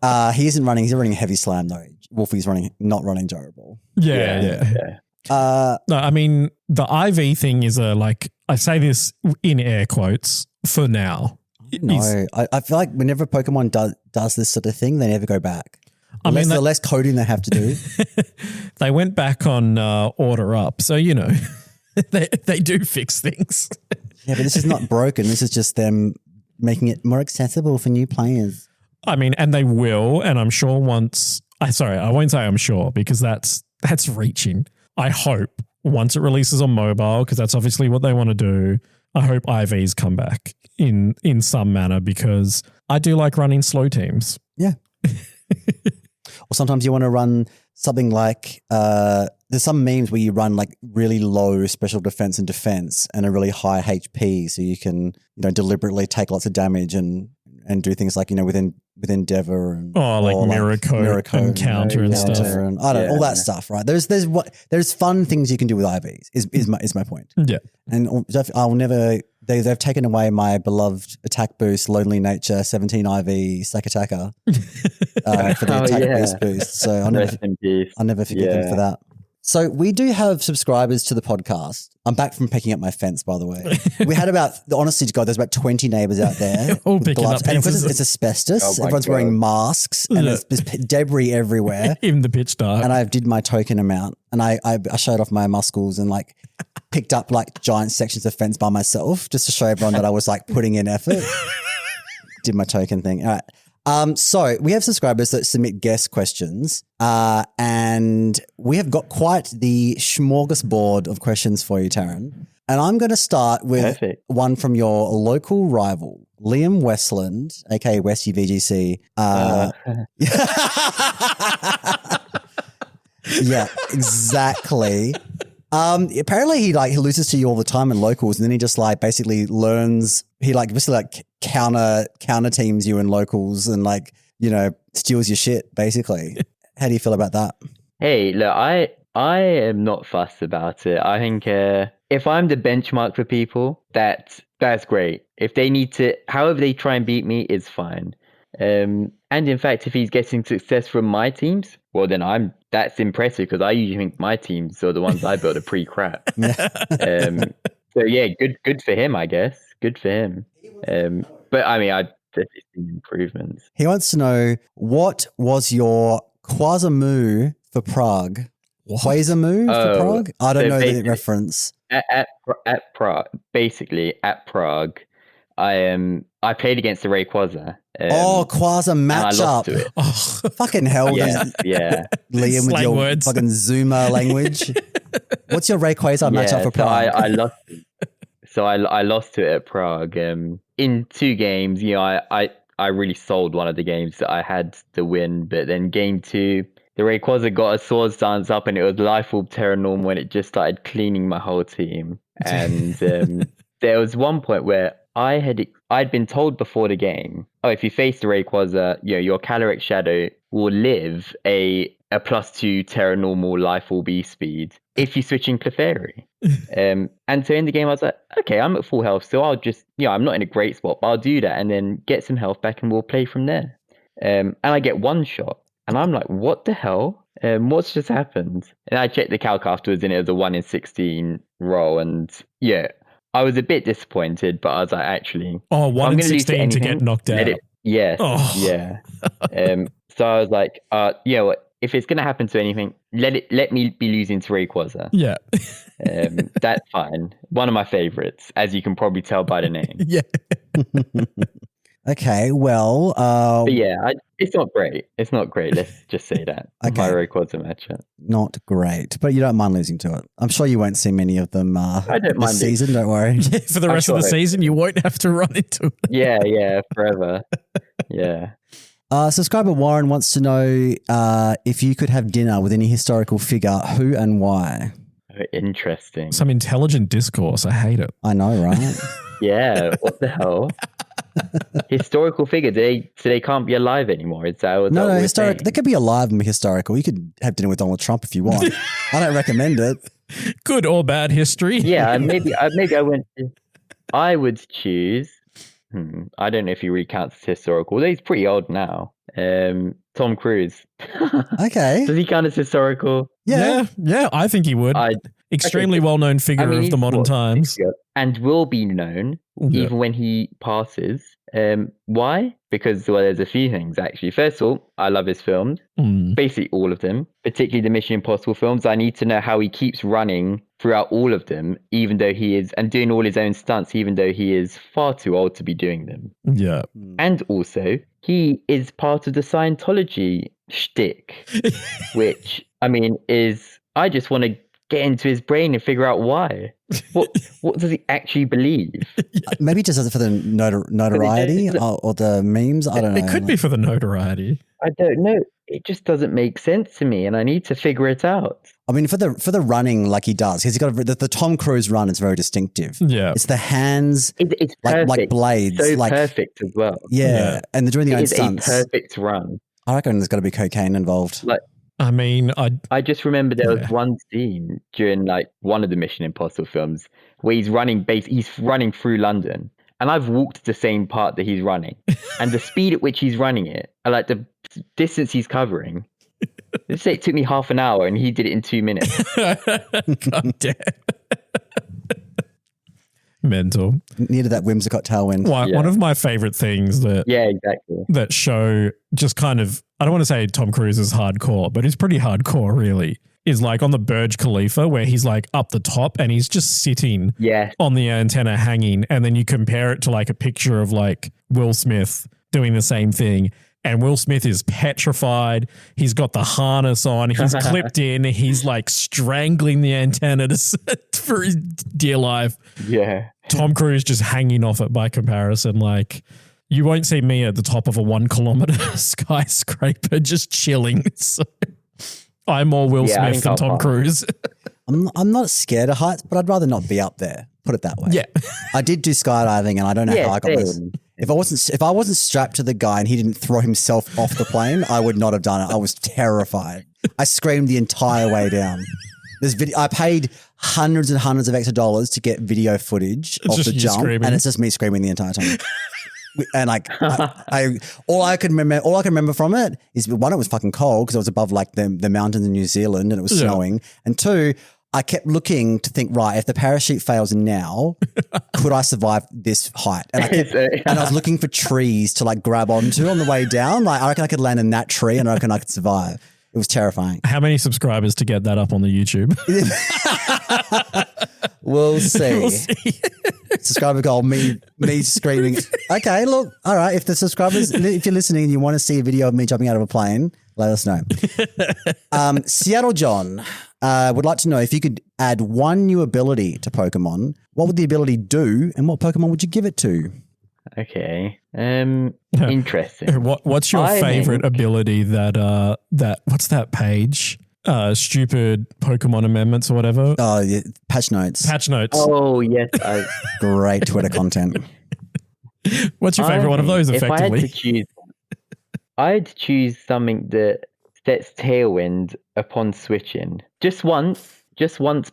now. He isn't running. He's running Heavy Slam though. Wolfie's not running Gyro Ball. Yeah. No, I mean, the IV thing is I say this in air quotes for now. No, I feel like whenever Pokemon does this sort of thing, they never go back. The less coding they have to do. They went back on Order Up. So, they do fix things. Yeah, but this is not broken. This is just them making it more accessible for new players. I mean, and they will. And I'm sure I won't say I'm sure because that's reaching. I hope once it releases on mobile, because that's obviously what they want to do, I hope IVs come back in some manner because I do like running slow teams. Yeah. Or sometimes you want to run something like there's some memes where you run like really low special defense and defense and a really high HP, so you can deliberately take lots of damage and do things like with Endeavor and mirror code and counter and stuff. And I don't know, all that stuff, right? There's fun things you can do with IVs. Is my point. Yeah, and I'll never. They've taken away my beloved attack boost, Lonely Nature, 17 IV Sack Attacker for the attack boost. So I'll never forgive them for that. So we do have subscribers to the podcast. I'm back from picking up my fence, by the way. We had honestly to God, there's about 20 neighbours out there. All picking up and because it's asbestos, everyone's wearing masks and there's debris everywhere. In the pitch dark. And I did my token amount and I showed off my muscles and picked up giant sections of fence by myself just to show everyone that I was putting in effort. Did my token thing. All right. So we have subscribers that submit guest questions, and we have got quite the smorgasbord of questions for you, Taran. And I'm going to start with one from your local rival, Liam Westland, aka Westy VGC. Yeah, exactly. Apparently he loses to you all the time in locals, and then he just basically learns. He basically counter teams you in locals and steals your shit basically. How do you feel about that? Hey, look, I am not fussed about it. I think if I'm the benchmark for people, that's great. If they need to, however they try and beat me, is fine. And in fact, if he's getting success from my teams, well, then that's impressive because I usually think my teams or the ones I built are pretty crap. So yeah, good for him, I guess. Good for him. But I mean, I definitely see improvements. He wants to know, what was your Quasamoo for Prague? Quasamoo for Prague? I don't know the reference. At Prague, basically at Prague, I played against the Rayquaza. Quaza matchup. I lost to it. Oh, fucking hell. Yeah. Liam with your words. fucking Zoomer language. What's your Rayquaza matchup for Prague? I lost. So I lost to it at Prague. In 2 games, I really sold one of the games that I had to win, but then game 2, the Rayquaza got a sword stance up and it was Life Orb Terra Norm when it just started cleaning my whole team. And there was one point where I'd been told before the game, if you face the Rayquaza, your Calyrex Shadow will live a +2 Terra Normal Life Orb E speed if you switch in Clefairy. And so in the game, I was like, okay, I'm at full health, so I'll just, I'm not in a great spot, but I'll do that and then get some health back and we'll play from there. And I get one shot and I'm like, what the hell? What's just happened? And I checked the calc afterwards and it was a 1 in 16 roll. And I was a bit disappointed, but I was like, actually, 1 in 16 to get knocked out. Yeah. So I was like, if it's going to happen to anything, let me be losing to Rayquaza. Yeah. That's fine. One of my favorites, as you can probably tell by the name. Yeah. Okay, well... but yeah, it's not great. It's not great. Let's just say that. Okay. My Rayquaza matchup. Not great, but you don't mind losing to it. I'm sure you won't see many of them I don't mind this season, don't worry. Yeah, for the rest of the season, you won't have to run into it. Yeah, forever. Yeah. Subscriber Warren wants to know if you could have dinner with any historical figure, who and why? Interesting. Some intelligent discourse. I hate it. I know, right? Yeah, what the hell? Historical figure, they can't be alive anymore. No, historical. They could be alive and be historical. You could have dinner with Donald Trump if you want. I don't recommend it. Good or bad history. Yeah, maybe I would choose. I don't know if he really counts as historical. He's pretty old now. Tom Cruise. Okay. Does he count as historical? Yeah. I think he would. Extremely well-known figure of the modern times. And will be known even when he passes. Why? Because, well, there's a few things, actually. First of all, I love his films. Basically all of them, particularly the Mission Impossible films. I need to know how he keeps running throughout all of them, even though he is, and doing all his own stunts, even though he is far too old to be doing them. Yeah. And also, he is part of the Scientology shtick, which, I mean, I just want to get into his brain and figure out why. What does he actually believe? Maybe just for the notoriety or the memes. I don't know. It could be for the notoriety. I don't know. It just doesn't make sense to me, and I need to figure it out. I mean, for the running like he does, he's got the Tom Cruise run is very distinctive. Yeah, it's the hands, it's like blades, so perfect as well. Yeah, and they're doing the own stunts. It's a perfect run. I reckon there's got to be cocaine involved. I mean, I just remember there was one scene during one of the Mission Impossible films where he's running through London, and I've walked the same part that he's running, and the speed at which he's running it, and the distance he's covering. Let's say it took me half an hour, and he did it in 2 minutes. God damn. Mental. Needed that whimsical tailwind. One of my favorite things that show just kind of, I don't want to say Tom Cruise is hardcore, but he's pretty hardcore really, is on the Burj Khalifa where he's up the top and he's just sitting on the antenna hanging, and then you compare it to a picture of Will Smith doing the same thing. And Will Smith is petrified. He's got the harness on. He's clipped in. He's strangling the antenna for his dear life. Yeah. Tom Cruise just hanging off it by comparison. You won't see me at the top of a 1 kilometer skyscraper just chilling. So I'm more Will Smith than Tom Cruise. I'm not scared of heights, but I'd rather not be up there. Put it that way. Yeah. I did do skydiving, and I don't know how I got this. If I wasn't strapped to the guy and he didn't throw himself off the plane, I would not have done it. I was terrified. I screamed the entire way down. I paid hundreds and hundreds of extra dollars to get video footage of the jump, and it's just me screaming the entire time. And all I can remember from it is, one, it was fucking cold because it was above the mountains in New Zealand and it was snowing, and two, I kept looking to think, right, if the parachute fails now, could I survive this height? And I was looking for trees to grab onto on the way down. I reckon I could land in that tree, and I reckon I could survive. It was terrifying. How many subscribers to get that up on the YouTube? We'll see. Subscriber goal, me screaming. Okay, look, all right. If you're listening and you want to see a video of me jumping out of a plane, let us know. Seattle John would like to know if you could add one new ability to Pokemon, what would the ability do, and what Pokemon would you give it to? Okay. Interesting. What's your favorite ability that what's that page? Stupid Pokemon amendments or whatever. Oh, yeah, patch notes. Oh, yes. Great Twitter content. What's your favorite one of those, effectively? I'd choose something that sets Tailwind upon switching. Just once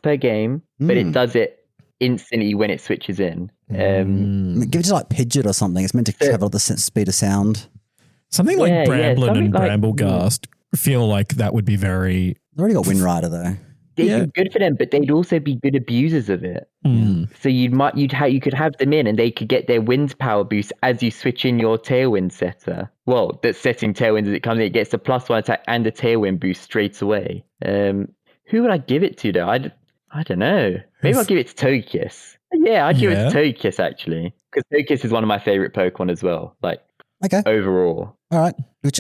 per game, but it does it instantly when it switches in. Give it to Pidgeot or something. It's meant to travel at the speed of sound. Something like Bramblin and Bramblegast feel like that would be very... They already got Wind Rider though. They'd be good for them, but they'd also be good abusers of it. So you could have them in, and they could get their wind power boost as you switch in your Tailwind setter. Well, that's setting Tailwind as it comes in. It gets a +1 attack and a Tailwind boost straight away. Who would I give it to though? I don't know. Maybe I'll give it to Togekiss. Yeah, I'd give it to Togekiss actually, because Togekiss is one of my favorite Pokemon as well. Overall. All right.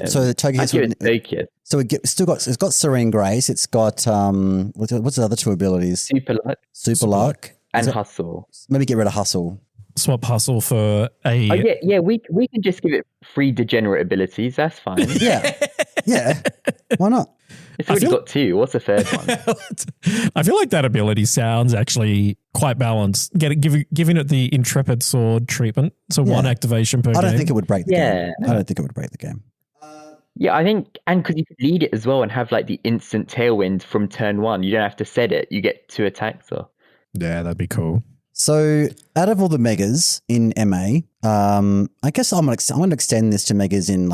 So the Togekiss. So it's got Serene Grace. It's got what's the other two abilities? Super Luck. And Hustle. Maybe get rid of Hustle. Swap Hustle for a... Oh, yeah. We can just give it 3 degenerate abilities. That's fine. Yeah. Why not? It's already got 2. What's the third one? I feel like that ability sounds actually quite balanced. Giving it the Intrepid Sword treatment. So 1 activation per game. I don't think it would break the game. I don't think it would break the game. Yeah, I think, and because you could lead it as well and have the instant Tailwind from turn 1. You don't have to set it. You get 2 attacks off. Yeah, that'd be cool. So out of all the megas in MA, I guess I'm going to extend this to megas in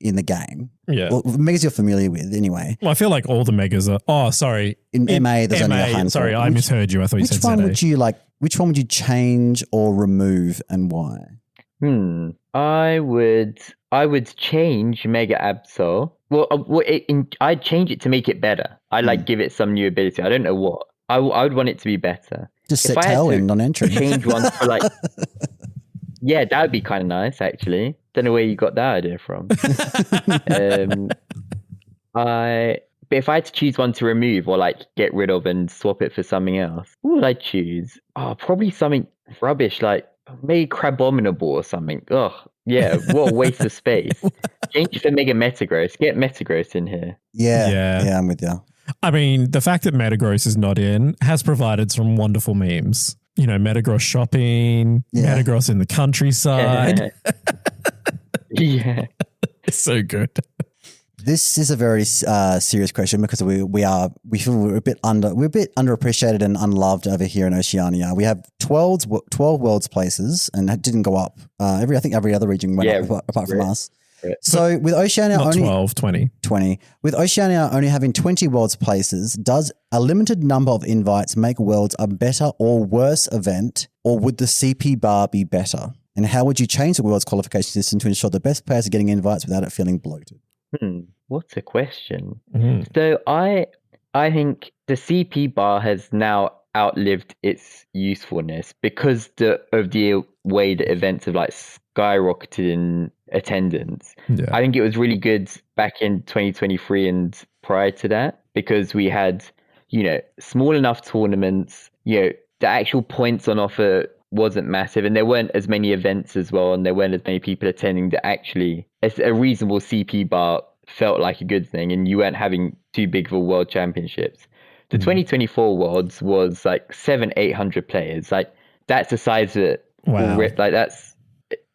in the game. Yeah. Well, megas you're familiar with anyway. Well, I feel like all the megas are. Oh, sorry. In MA, there's only a handful. Sorry, I misheard you. I thought you said Which one ZA. would you like? Which one would you change or remove, and why? I would change Mega Absol. Well, I'd change it to make it better. I'd give it some new ability. I don't know what. I would want it to be better. Just set Tailwind on entry. Change one for like. Yeah, that would be kind of nice, actually. Don't know where you got that idea from. But if I had to choose one to remove or like get rid of and swap it for something else, what would I choose? Oh, probably something rubbish like maybe Crabominable or something. Oh, yeah, what a waste of space. Change for Mega Metagross. Get Metagross in here. Yeah, I'm with you. I mean, the fact that Metagross is not in has provided some wonderful memes. You know, Metagross shopping, Metagross in the countryside. Yeah. It's so good. This is a very serious question because we feel we're a bit underappreciated and unloved over here in Oceania. We have 12 world's places, and that didn't go up. I think every other region went up apart from us. Yeah. So with Oceania not only 12, 20. With Oceania only having 20 world's places, does a limited number of invites make worlds a better or worse event, or would the CP bar be better? And how would you change the world's qualification system to ensure the best players are getting invites without it feeling bloated? What a question. So I think the CP bar has now outlived its usefulness because of the way that events have like skyrocketed in attendance. Yeah. I think it was really good back in 2023 and prior to that because we had, small enough tournaments, the actual points on offer wasn't massive and there weren't as many events as well and there weren't as many people attending that actually a reasonable CP bar felt like a good thing and you weren't having too big of a world championships. The 2024 Worlds was like 700-800 players. Like that's the size of it. Wow. Like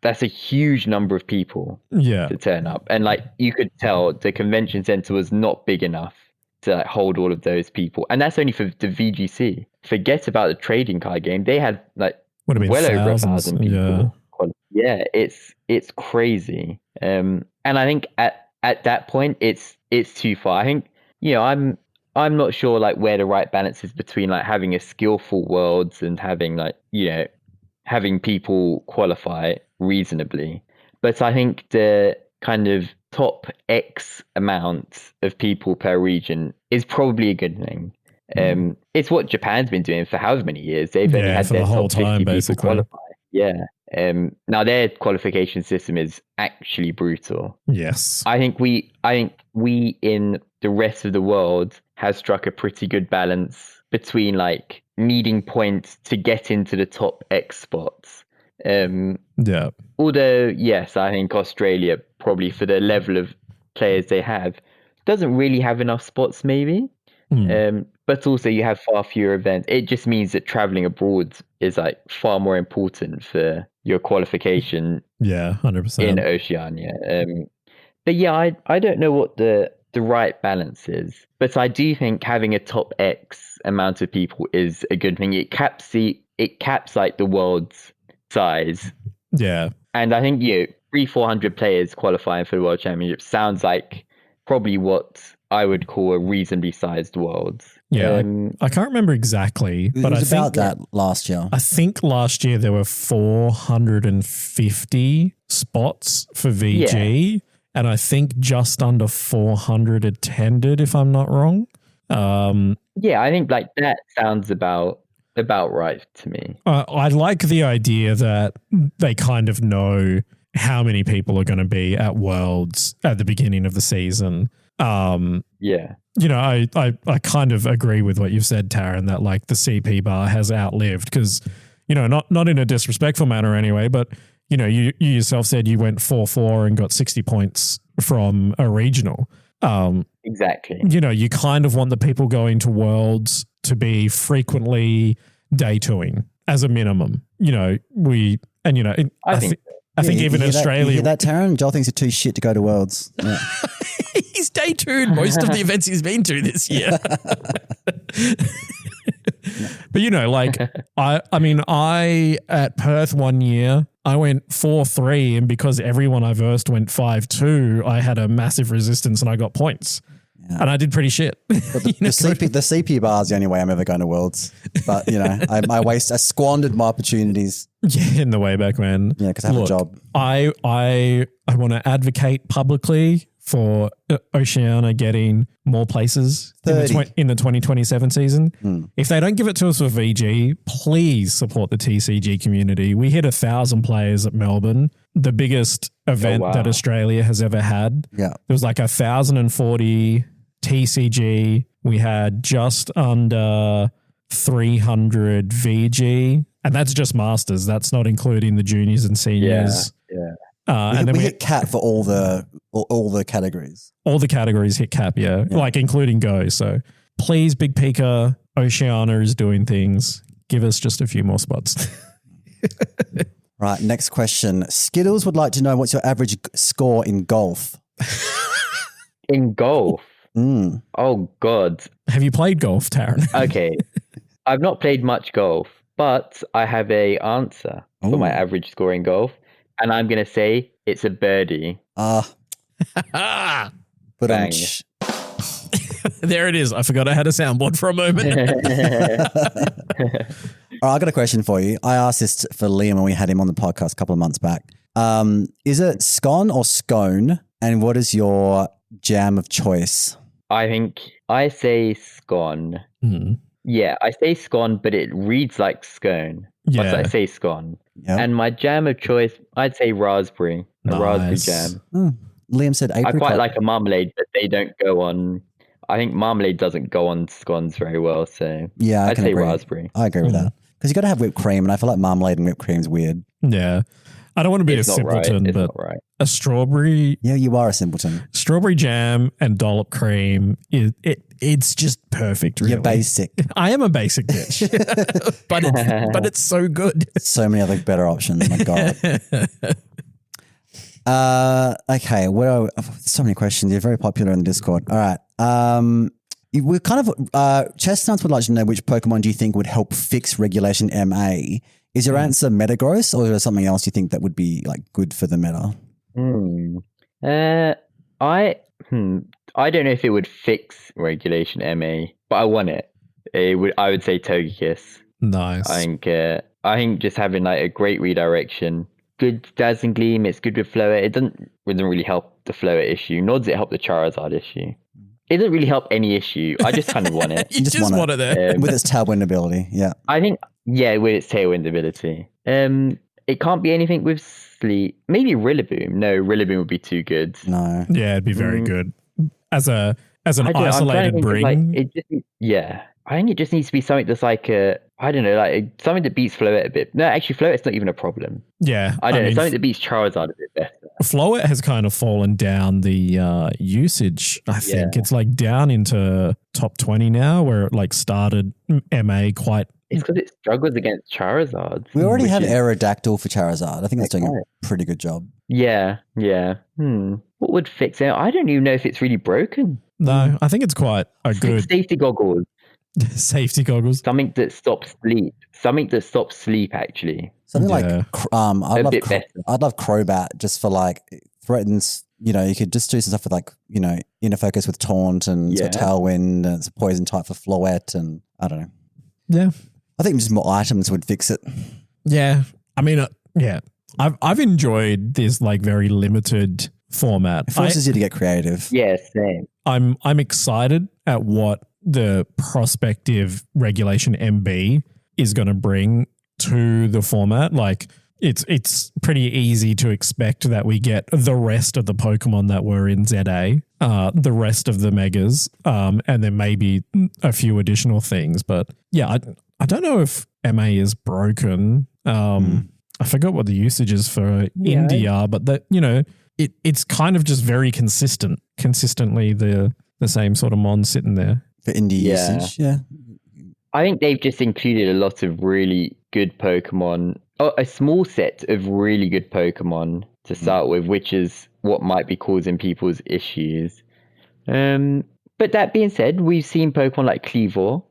that's a huge number of people to turn up. And like you could tell the convention center was not big enough to like, hold all of those people. And that's only for the VGC. Forget about the trading card game. They had like well over 1,000 people. Yeah, it's crazy. And I think at that point it's too far. I think, I'm not sure like where the right balance is between like having a skillful worlds and having like, having people qualify reasonably. But I think the kind of top X amount of people per region is probably a good thing. It's what Japan's been doing for however many years. They've only had their top 50 people qualify. Yeah. Now their qualification system is actually brutal. Yes. I think we in the rest of the world has struck a pretty good balance between like needing points to get into the top X spots. Although, yes, I think Australia probably for the level of players they have doesn't really have enough spots maybe. But also you have far fewer events. It just means that traveling abroad is like far more important for your qualification. Yeah, 100%. In Oceania. But yeah, I don't know what the right balance is. But I do think having a top X amount of people is a good thing. It caps like the world's size. Yeah. And I think 300-400 players qualifying for the World Championship sounds like probably what I would call a reasonably sized world. Yeah, I can't remember exactly, but it was about that last year. I think last year there were 450 spots for VG, and I think just under 400 attended, if I'm not wrong. Yeah, I think like that sounds about right to me. I like the idea that they kind of know how many people are going to be at Worlds at the beginning of the season. Yeah. I kind of agree with what you've said, Taran, that like the CP bar has outlived because, not in a disrespectful manner anyway, but, you yourself said you went 4-4 and got 60 points from a regional. Exactly. You kind of want the people going to Worlds to be frequently day twoing as a minimum. I think even Australia. You hear that, Taran? Joel thinks it's too shit to go to Worlds. Yeah. He's day twoed most of the events he's been to this year. But I at Perth one year, I went 4-3, and because everyone I versed went 5-2, I had a massive resistance and I got points. Yeah. And I did pretty shit. But the CP bar is the only way I'm ever going to Worlds. But, I squandered my opportunities. Yeah, in the way back when. Yeah, because I have a job. I want to advocate publicly for Oceania getting more places in the 2027 season. If they don't give it to us for VG, please support the TCG community. We hit 1,000 players at Melbourne, the biggest event that Australia has ever had. Yeah. There was like 1,040 TCG. We had just under 300 VG, and that's just Masters. That's not including the juniors and seniors. Yeah. And then we hit cap for all the categories. All the categories hit cap, yeah. Like including Go. So please, Big Pika, Oceania is doing things. Give us just a few more spots. Right, next question. Skittles would like to know what's your average score in golf? In golf? Oh, God. Have you played golf, Taran? Okay. I've not played much golf, but I have a answer for my average score in golf. And I'm going to say it's a birdie. But Bang. There it is. I forgot I had a soundboard for a moment. All right, I got a question for you. I asked this for Liam when we had him on the podcast a couple of months back. Is it scone or scone? And what is your jam of choice? I say scone. Yeah, I say scone, but it reads like scone. Yeah. But I say scone. Yep. And my jam of choice, I'd say raspberry. A raspberry jam. Liam said apricot. I quite like a marmalade, but they don't go on. I think marmalade doesn't go on scones very well. So yeah, I'd say agree. raspberry. I agree with that. Because you got to have whipped cream, and I feel like marmalade and whipped cream is weird. Yeah. I don't want to be a simpleton, but a strawberry. Yeah, you are a simpleton. Strawberry jam and dollop cream, it's just perfect, really. You're basic. I am a basic bitch, but it's so good. So many other better options. My God. Okay, so many questions. You're very popular in the Discord. All right. We're kind of Chestnuts would like to know which Pokemon do you think would help fix Regulation MA. Is your answer Metagross, or is there something else you think that would be like good for the meta? I don't know if it would fix Regulation MA, but I want it. I would say Togekiss. Nice. I think just having like a great redirection, good Dazzling Gleam, it's good with Floet. It doesn't really help the Floet issue, nor does it help the Charizard issue. It doesn't really help any issue. I just kind of want it. You just want it there. With its Tailwind ability, yeah. I think, with its Tailwind ability. It can't be anything with Sleep. Maybe Rillaboom. No, Rillaboom would be too good. No. Yeah, it'd be very good. As an isolated bring. I think it just needs to be something that's like something that beats Floet a bit. No, actually, Floet's not even a problem. Yeah. I don't know. Something that beats Charizard a bit better. Floet has kind of fallen down the usage, I think. It's like down into top 20 now, where it like started MA quite. It's because it struggles against Charizard. We already have Aerodactyl for Charizard. I think that's doing a pretty good job. Yeah. What would fix it? I don't even know if it's really broken. No, I think it's quite a good... Safety goggles. Safety goggles. Something that stops sleep, actually. Something like, I'd love Crobat just for like, threatens, you could just do some stuff with like, inner focus with Taunt and it's got Tailwind and it's a poison type for Floet and I don't know. Yeah. I think just more items would fix it. Yeah. I mean, I've enjoyed this like very limited format. It forces you to get creative. Yeah, same. I'm excited at what the prospective Regulation MB is going to bring to the format. Like it's pretty easy to expect that we get the rest of the Pokemon that were in ZA, the rest of the Megas, and then maybe a few additional things. But yeah, I don't know if MA is broken. I forgot what the usage is for India, but that, it's kind of just very consistently the same sort of mon sitting there. For indie usage, yeah. I think they've just included a lot of really good Pokemon, a small set of really good Pokemon to start with, which is what might be causing people's issues. But that being said, we've seen Pokemon like Cleavor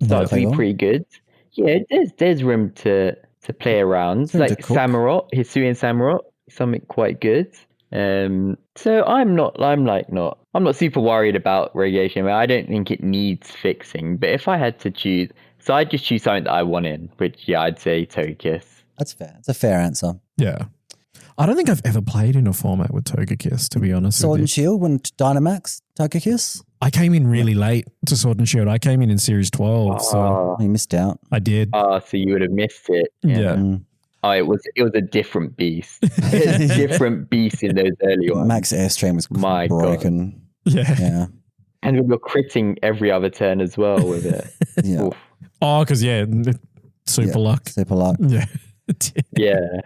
start to be pretty good. Yeah, there's room to to play around. Seems Like to cook. Samurott, Hisuian Samurott, something quite good. So I'm not super worried about radiation. I mean, I don't think it needs fixing. But if I had to choose, so I'd just choose something that I want in, which I'd say Togekiss. That's fair. It's a fair answer. Yeah. I don't think I've ever played in a format with Togekiss, to be honest Sword with and Shield when Dynamax, Togekiss? I came in really late to Sword and Shield. I came in Series 12, so You missed out. I did. So you would have missed it. Yeah. Oh, it was a different beast. It's a different beast in those early ones. Max Airstream was broken. Yeah. Yeah. And we were critting every other turn as well with it. Yeah. Oof. Oh, because, super luck. Super luck. Yeah. Yeah.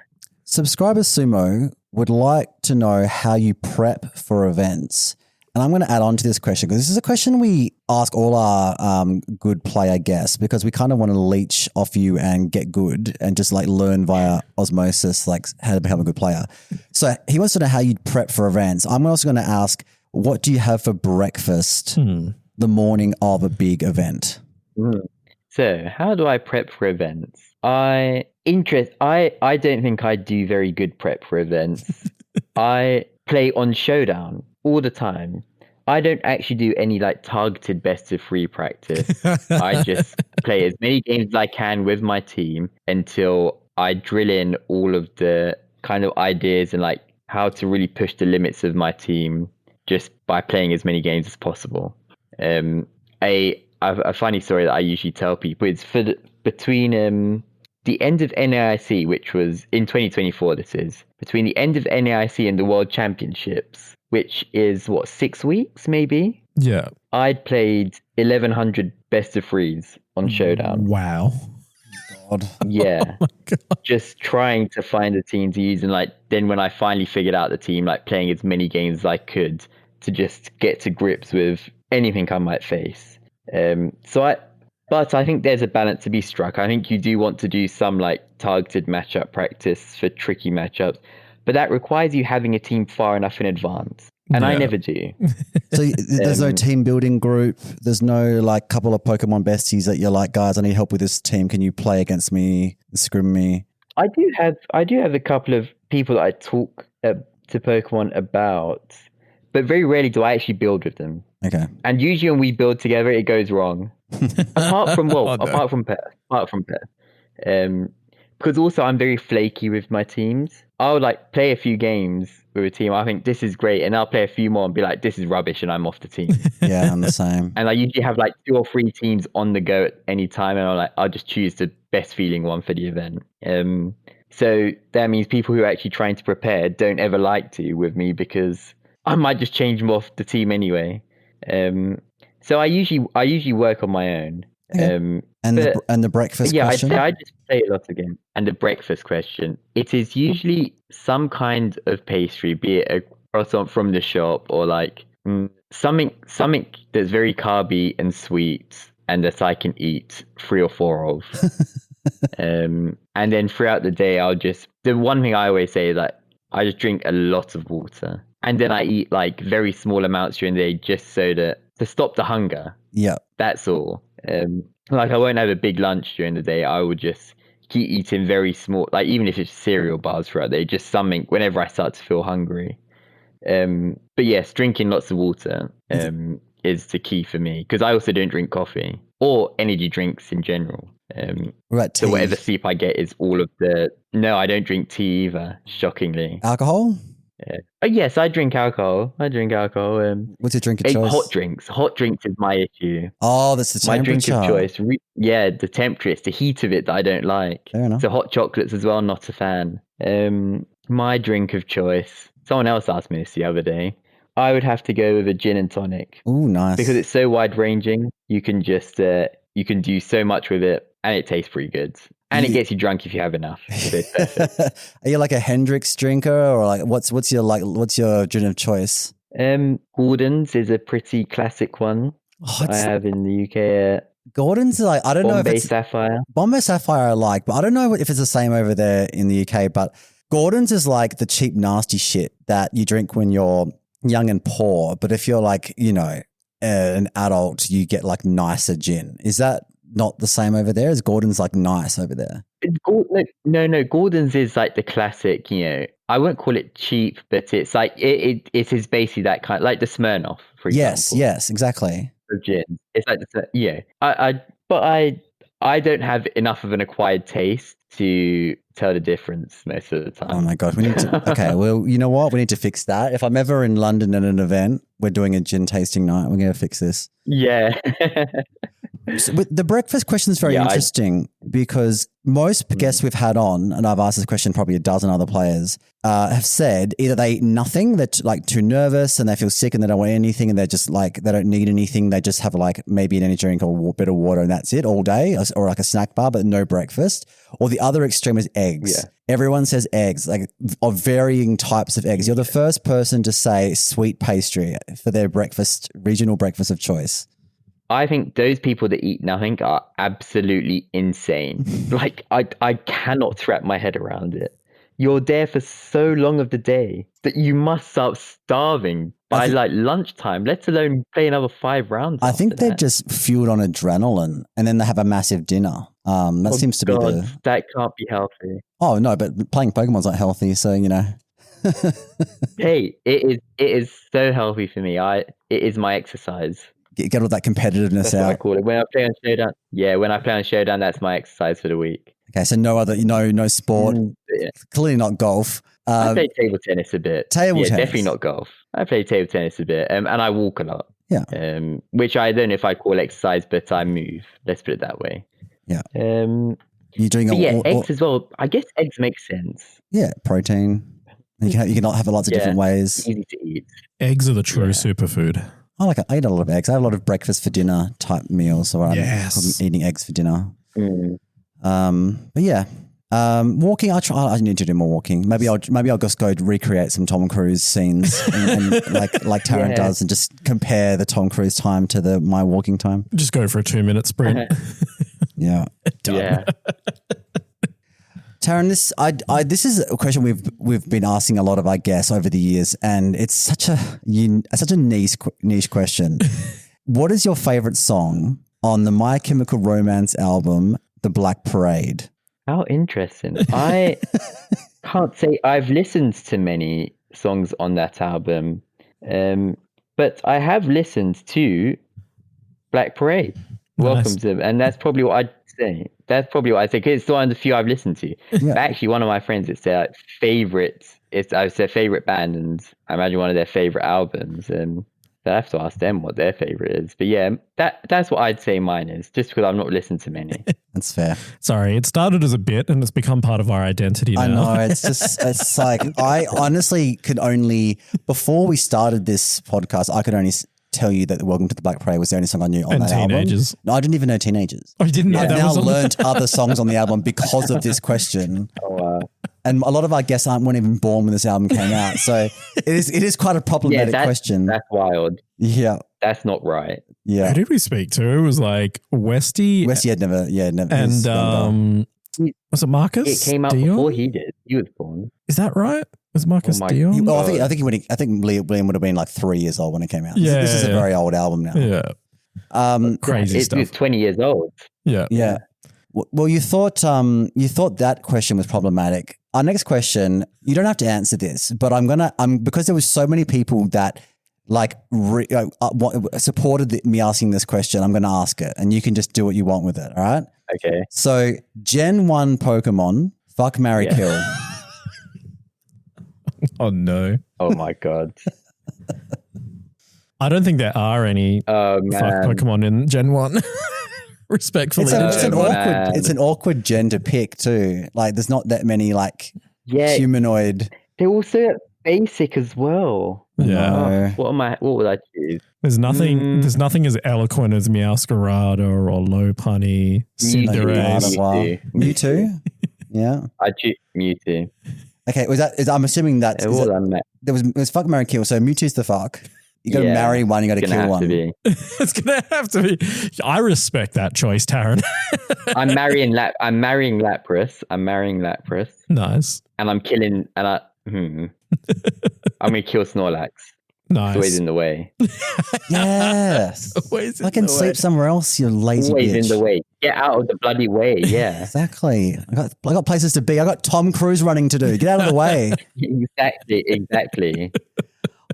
Subscriber Sumo would like to know how you prep for events. And I'm going to add on to this question because this is a question we ask all our good player guests because we kind of want to leech off you and get good and just like learn via osmosis, like how to become a good player. So he wants to know how you prep for events. I'm also going to ask, what do you have for breakfast the morning of a big event? So how do I prep for events? I don't think I do very good prep for events. I play on Showdown all the time. I don't actually do any like targeted best of 3 practice. I just play as many games as I can with my team until I drill in all of the kind of ideas and like how to really push the limits of my team just by playing as many games as possible. A funny story that I usually tell people is between the end of NAIC, which was in 2024, between the end of NAIC and the World Championships, which is 6 weeks maybe? Yeah. I'd played 1,100 best of 3s on Showdown. Wow. God. Yeah. Oh my God. Just trying to find a team to use. And like, then when I finally figured out the team, like playing as many games as I could to just get to grips with anything I might face. But I think there's a balance to be struck. I think you do want to do some like targeted matchup practice for tricky matchups, but that requires you having a team far enough in advance. And I never do. So there's no team building group. There's no like couple of Pokemon besties that you're like, guys, I need help with this team. Can you play against me, scrim me? I do have a couple of people that I talk to Pokemon about, but very rarely do I actually build with them. Okay. And usually when we build together, it goes wrong. apart from Perth. Because also I'm very flaky with my teams. I'll like play a few games with a team. I think this is great, and I'll play a few more and be like, this is rubbish, and I'm off the team. Yeah, I'm the same. And I usually have like 2 or 3 teams on the go at any time, and I'll just choose the best feeling one for the event. So that means people who are actually trying to prepare don't ever like to with me because I might just change them off the team anyway. So I usually work on my own. Okay. And the breakfast question? I just play a lot of games. And the breakfast question, it is usually some kind of pastry, be it a croissant from the shop or like something that's very carby and sweet and that I can eat 3 or 4 of. And then throughout the day, the one thing I always say is that I just drink a lot of water. And then I eat like very small amounts during the day just to stop the hunger. Yeah. That's all. Like I won't have a big lunch during the day. I will just keep eating very small, like even if it's cereal bars throughout the day, just something whenever I start to feel hungry. But yes, drinking lots of water is the key for me because I also don't drink coffee or energy drinks in general. Right, tea. So whatever sleep I get is all of no, I don't drink tea either, shockingly. Alcohol? Yes, I drink alcohol. What's your drink of choice? Hot drinks. Hot drinks is my issue. Oh, that's the temperature. My drink of choice. The temperature. It's the heat of it that I don't like. Fair enough. So hot chocolates as well, not a fan. My drink of choice. Someone else asked me this the other day. I would have to go with a gin and tonic. Ooh, nice. Because it's so wide ranging. You can just you can do so much with it, and it tastes pretty good. And it gets you drunk if you have enough. So it's perfect. Are you like a Hendrix drinker, or like what's your gin of choice? Gordon's is a pretty classic one. I have in the UK. Gordon's is like, I don't know if Bombay it's Sapphire. Bombay Sapphire I like, but I don't know if it's the same over there in the UK. But Gordon's is like the cheap, nasty shit that you drink when you're young and poor. But if you're like, an adult, you get like nicer gin. Is that not the same over there? Is Gordon's like nice over there? No. Gordon's is like the classic. I wouldn't call it cheap, but it's like it is basically that kind, like the Smirnoff, for example. Yes, exactly. Of gin. It's like I don't have enough of an acquired taste to tell the difference most of the time. Oh my God, we need to. Okay, well, you know what? We need to fix that. If I'm ever in London at an event, we're doing a gin tasting night. We're going to fix this. Yeah. So, but the breakfast question is very interesting because most guests we've had on, and I've asked this question probably a dozen other players, have said either they eat nothing, they're like too nervous and they feel sick and they don't want anything and they're just like, they don't need anything. They just have like maybe an energy drink or a bit of water and that's it all day, or like a snack bar, but no breakfast. Or the other extreme is eggs. Yeah. Everyone says eggs, like of varying types of eggs. You're the first person to say sweet pastry for their breakfast, regional breakfast of choice. I think those people that eat nothing are absolutely insane. Like, I cannot wrap my head around it. You're there for so long of the day that you must start starving by like lunchtime, let alone play another 5 rounds. I think they're just fueled on adrenaline and then they have a massive dinner. That seems to be that can't be healthy. Oh, no, but playing Pokemon's not healthy, so, Hey, it is so healthy for me. It is my exercise. Get all that competitiveness that's out. What I call it. When I play on Showdown. Yeah, when I play on Showdown, that's my exercise for the week. Okay, so no sport. Yeah. Clearly not golf. I play table tennis a bit. Tennis. Definitely not golf. I play table tennis a bit, and I walk a lot. Yeah. Which I don't know if I call exercise, but I move. Let's put it that way. Yeah. You're doing eggs as well. I guess eggs make sense. Yeah, protein. You can have it lots of different ways. Easy to eat. Eggs are the true superfood. I eat a lot of eggs. I have a lot of breakfast for dinner type meals, so I'm eating eggs for dinner. But yeah, walking. I need to do more walking. Maybe I'll just go recreate some Tom Cruise scenes and like Taran does, and just compare the Tom Cruise time to my walking time. Just go for a 2-minute sprint. Yeah. Yeah. Taran, this is a question we've been asking a lot of our guests over the years, and it's such a niche question. What is your favorite song on the My Chemical Romance album, The Black Parade? How interesting. I can't say I've listened to many songs on that album, but I have listened to Black Parade. Nice. Welcome to, and that's probably what I'd say. Because it's one of the few I've listened to. Yeah. But actually, one of my friends, it's their favorite. It's their favorite band, and I imagine one of their favorite albums. And I have to ask them what their favorite is. But yeah, that's what I'd say mine is, just because I've not listened to many. That's fair. Sorry, it started as a bit and it's become part of our identity now. I know, it's like, I honestly could only, before we started this podcast, I could only tell you that Welcome to the Black Parade was the only song I knew on that Teenagers. album. No, I didn't even know Teenagers. Oh, you didn't know that? I've now learned other songs on the album because of this question. Oh, wow. And a lot of our guests weren't even born when this album came out. So it is quite a problematic question. That's wild. Yeah. That's not right. Yeah. Who did we speak to? It was like Westy. Westy had never. And was it Marcus? It came out Dion? before he did. He was born. Is that right? Was Marcus Dion? Well, I think Liam would have been like 3 years old when it came out. Yeah, this is a very old album now. Yeah. Crazy stuff. It's 20 years old. Yeah. Yeah. Well, you thought that question was problematic. Our next question, you don't have to answer this, but because there was so many people that supported me asking this question, I'm going to ask it, and you can just do what you want with it. All right. Okay. So, Gen 1 Pokemon, fuck, marry, kill. Oh no. Oh my God. I don't think there are any fuck Pokemon in Gen 1. Respectfully. It's an awkward gen to pick too. Like there's not that many humanoid. They're also basic as well. Yeah. What would I choose? There's nothing as eloquent as Meowscarada or Lopunny, Cinderace. Mewtwo? Yeah. I choose Mewtwo. Okay, I'm assuming that there was fuck, marry, kill. So Mewtwo's the fuck. You got to marry one, you got to kill one. It's gonna have to be. I respect that choice, Taran. I'm marrying Lapras. Nice. And I'm killing. I'm gonna kill Snorlax. Nice. always in the way. Yes. Always in I can the sleep way. somewhere else, you lazy Always bitch. in the way. Get out of the bloody way. Yeah. Exactly. I got places to be. I got Tom Cruise running to do. Get out of the way. Exactly.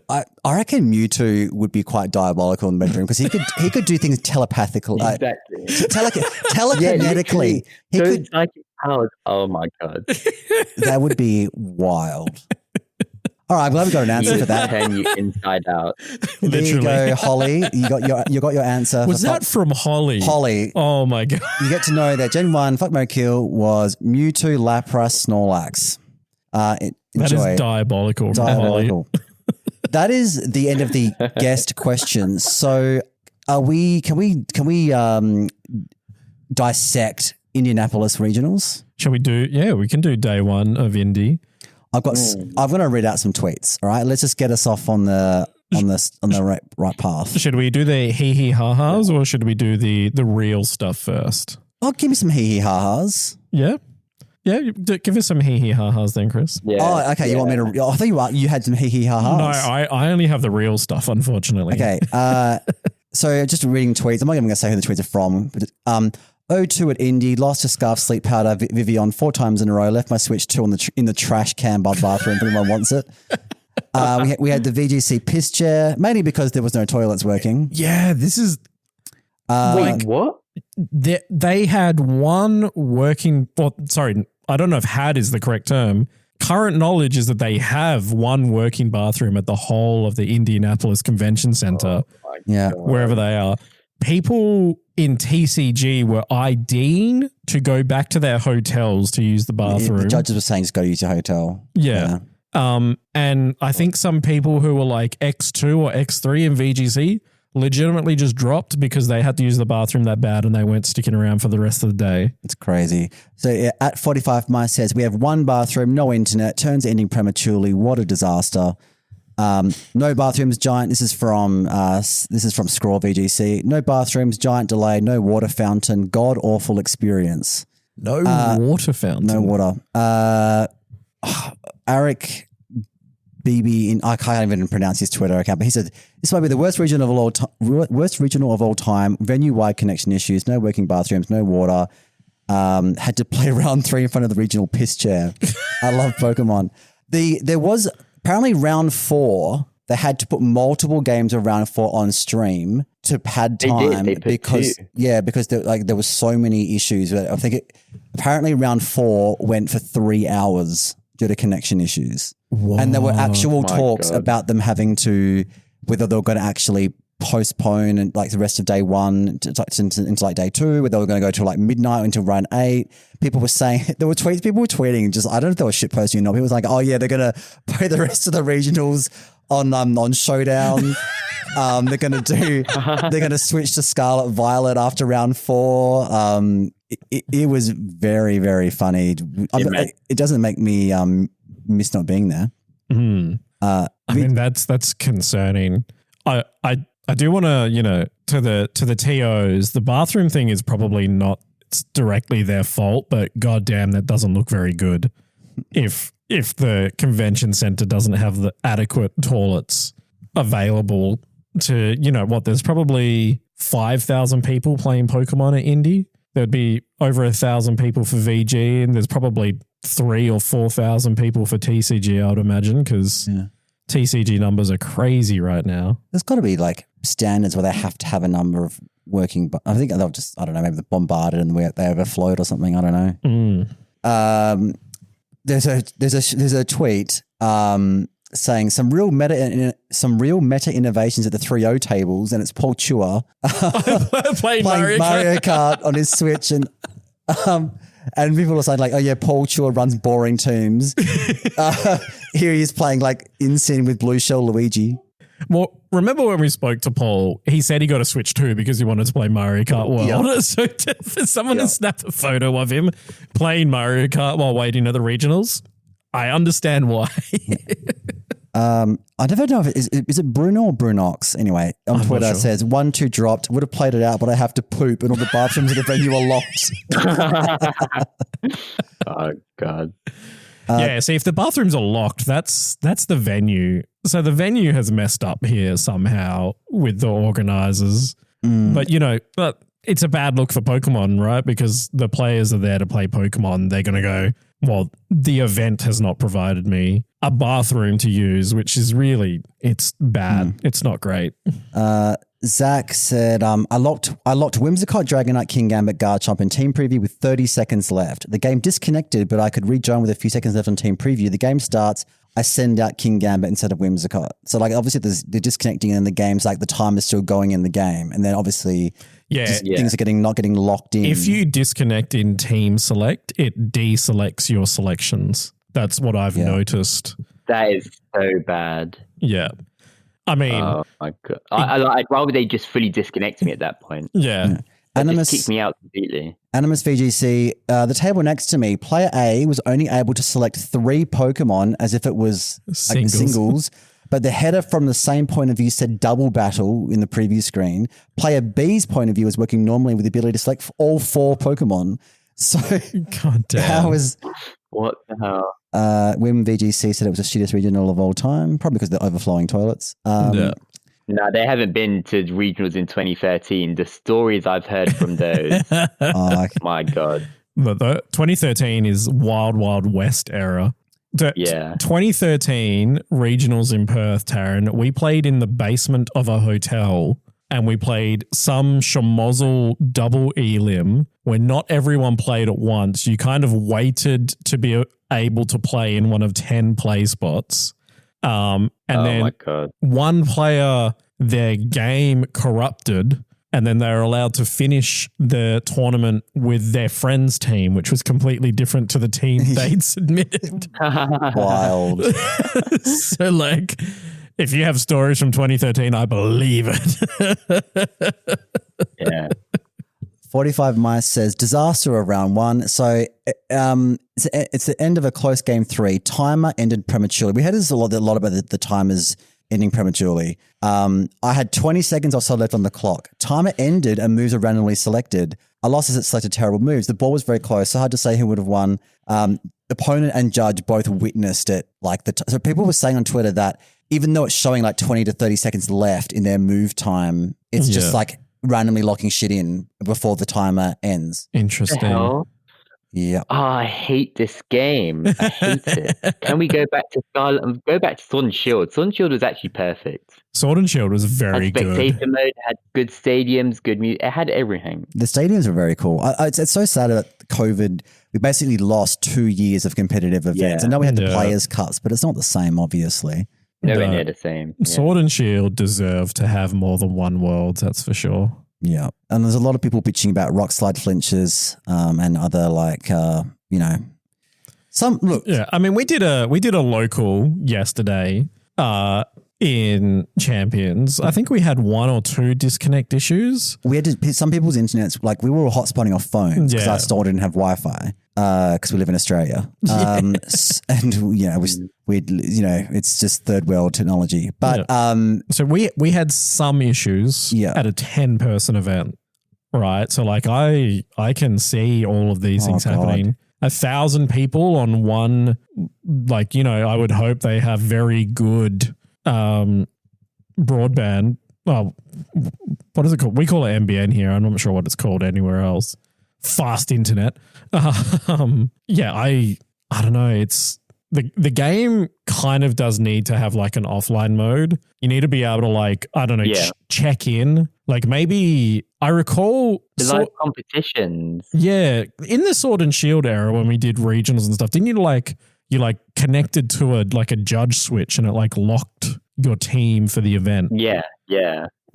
I reckon Mewtwo would be quite diabolical in the bedroom because he could do things telepathically, Exactly. telekinetically. He Those could. psychic powers. Oh my God. That would be wild. All right, I'm glad we got an answer for that. Turn you inside out. There you go, Holly. You got your answer. Was that from Holly? Holly? Oh my God. You get to know that Gen 1 Fuck Marry Kill was Mewtwo, Lapras, Snorlax. That Enjoy. is diabolical. From Holly. Diabolical. That is the end of the guest questions. So can we dissect Indianapolis regionals? Shall we do? Yeah, we can do day one of Indy. I'm going to read out some tweets. All right, let's just get us off on the right path. Should we do the hee hee ha ha's or should we do the real stuff first? Oh, give me some hee hee ha ha's. Yeah. Yeah, give us some hee hee ha ha's then, Chris. Yeah. Oh, okay. You want me to? I thought you had some hee hee ha ha's. No, I only have the real stuff, unfortunately. Okay. So just reading tweets. I'm not even going to say who the tweets are from. But, O2 at Indy, lost a scarf, sleep powder, Vivian 4 times in a row, left my Switch 2 in the trash can by the bathroom if anyone wants it. We had the VGC piss chair, mainly because there was no toilets working. Yeah, this is... Wait, what? They had one working... Well, sorry, I don't know if had is the correct term. Current knowledge is that they have one working bathroom at the whole of the Indianapolis Convention Center, wherever they are. People in TCG were IDing to go back to their hotels to use the bathroom. The judges were saying just go use your hotel. Yeah. And I think some people who were like X2 or X3 in VGC legitimately just dropped because they had to use the bathroom that bad and they weren't sticking around for the rest of the day. It's crazy. So at 45 Mice says, we have one bathroom, no internet, turns ending prematurely. What a disaster. No bathrooms, giant. This is from Scrawl VGC. No bathrooms, giant delay, no water fountain, god awful experience. No water fountain. No water. Eric BB I can't even pronounce his Twitter account, but he said this might be the worst regional of all time. Venue wide connection issues, no working bathrooms, no water. Had to play round 3 in front of the regional piss chair. I love Pokemon. There was apparently round 4. They had to put multiple games of round 4 on stream to pad time because there was so many issues. I think apparently round 4 went for 3 hours due to connection issues. Whoa, and there were actual talks about them having to, whether they were going to actually postpone and like the rest of day 1 into like day 2, whether they were going to go to like midnight until round 8. People were saying, people were tweeting, just, I don't know if they were shitposting or not. People was like, oh yeah, they're going to play the rest of the regionals on Showdown. They're going to switch to Scarlet Violet after round 4. It was very, very funny. It doesn't make me miss not being there. Mm. I mean, that's concerning. I do want to, to the TOs, the bathroom thing is probably not directly their fault, but goddamn, that doesn't look very good. If the convention center doesn't have the adequate toilets available to, there's probably 5,000 people playing Pokemon at Indy. There'd be over 1,000 people for VG, and there's probably 3,000 or 4,000 people for TCG, I would imagine, because TCG numbers are crazy right now. There's got to be like standards where they have to have a number of working. I think they'll just, I don't know, maybe they're bombarded and they overflowed or something. I don't know. There's a tweet saying some real meta innovations at the 3-0 tables, and it's Paul Chua playing Mario Kart on his Switch, and people are saying like, oh yeah, Paul Chua runs boring teams. Here he is playing like in sync with Blue Shell Luigi. Well, remember when we spoke to Paul, he said he got a Switch 2 because he wanted to play Mario Kart World. Yep. So for someone to snap a photo of him playing Mario Kart while waiting at the regionals, I understand why. I never know if is it Bruno or Brunox? Anyway, on Twitter says 1-2 dropped, would have played it out, but I have to poop and all the bathrooms at the venue are locked. Oh God. Yeah, see, if the bathrooms are locked, that's the venue So the venue has messed up here somehow with the organizers. But, but it's a bad look for Pokemon, right? Because the players are there to play Pokemon. They're going to go, well, the event has not provided me a bathroom to use, which is really, it's bad. It's not great. Zach said, I locked Whimsicott, Dragonite, King Gambit, Garchomp in Team Preview with 30 seconds left. The game disconnected, but I could rejoin with a few seconds left on Team Preview. The game starts. I send out King Gambit instead of Whimsicott. So like obviously they're disconnecting and the game's like the time is still going in the game. And then obviously things are not getting locked in. If you disconnect in Team Select, it deselects your selections. That's what I've noticed. That is so bad. Yeah. I mean, oh my God. I'd rather they just fully disconnect me at that point. Yeah. Animus just kick me out completely. Animus VGC, the table next to me, player A was only able to select 3 Pokemon as if it was singles, but the header from the same point of view said double battle in the preview screen. Player B's point of view was working normally with the ability to select all 4 Pokemon. So, God damn. What the hell? Wim VGC said it was the shittiest regional of all time, probably because of the overflowing toilets. No, they haven't been to regionals in 2013. The stories I've heard from those, my God. But 2013 is Wild Wild West era. 2013 regionals in Perth, Taran, we played in the basement of a hotel and we played some Shamozzle double elim where not everyone played at once. You kind of waited to be able to play in one of 10 play spots. And then one player, their game corrupted, and then they were allowed to finish the tournament with their friend's team, which was completely different to the team they'd submitted. Wild. So, like, if you have stories from 2013, I believe it. Yeah. 45 Mice says, disaster of round 1. So it's the end of a close game 3. Timer ended prematurely. We had this a lot about the timers ending prematurely. I had 20 seconds or so left on the clock. Timer ended and moves were randomly selected. I lost as it selected terrible moves. The ball was very close, so hard to say who would have won. Opponent and judge both witnessed it. So people were saying on Twitter that even though it's showing like 20 to 30 seconds left in their move time, it's just like randomly locking shit in before the timer ends. Interesting. Yeah. Oh, I hate this game. I hate it. Can we go back to Scarlet? Go back to Sword and Shield. Sword and Shield was actually perfect. Sword and Shield was very good. Spectator mode, had good stadiums, good music. It had everything. The stadiums were very cool. It's so sad that COVID. We basically lost 2 years of competitive events. I know we had the Players' Cups, but it's not the same, obviously. Nowhere near the same. Yeah. Sword and Shield deserve to have more than one Worlds, that's for sure. Yeah. And there's a lot of people bitching about rock slide flinches and other some look. Yeah, I mean we did a local yesterday in Champions. I think we had 1 or 2 disconnect issues. We had to, some people's internets, like we were hotspotting off phones because our store didn't have Wi-Fi because we live in Australia. And it's just third world technology. But so we had some issues at a 10-person event, right? So like I can see all of these things happening. 1,000 people on one, I would hope they have very good broadband. Well, what is it called? We call it NBN here. I'm not sure what it's called anywhere else. Fast internet. I don't know. It's the game kind of does need to have like an offline mode. You need to be able to check in. Like maybe I recall live competitions. Yeah, in the Sword and Shield era when we did regionals and stuff, didn't you connected to a judge switch and it locked your team for the event? Yeah.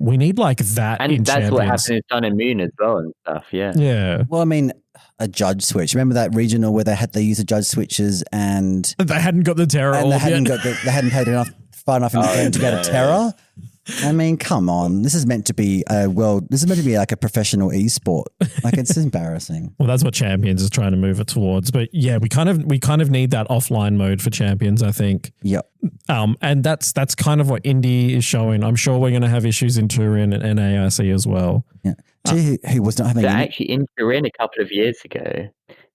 We need that, and in that's Champions. what happened in Sun and Moon as well and stuff. Yeah. Yeah. Well, I mean, a judge switch. Remember that regional where they used the judge switches and they hadn't got the terror, and they hadn't paid far enough in the game to get a terror. I mean, come on. This is meant to be like a professional esport. It's embarrassing. Well, that's what Champions is trying to move it towards. But yeah, we kind of need that offline mode for Champions, I think. Yep. And that's kind of what Indie is showing. I'm sure we're going to have issues in Turin and NAIC as well. Yeah. Who was not having actually in Turin a couple of years ago.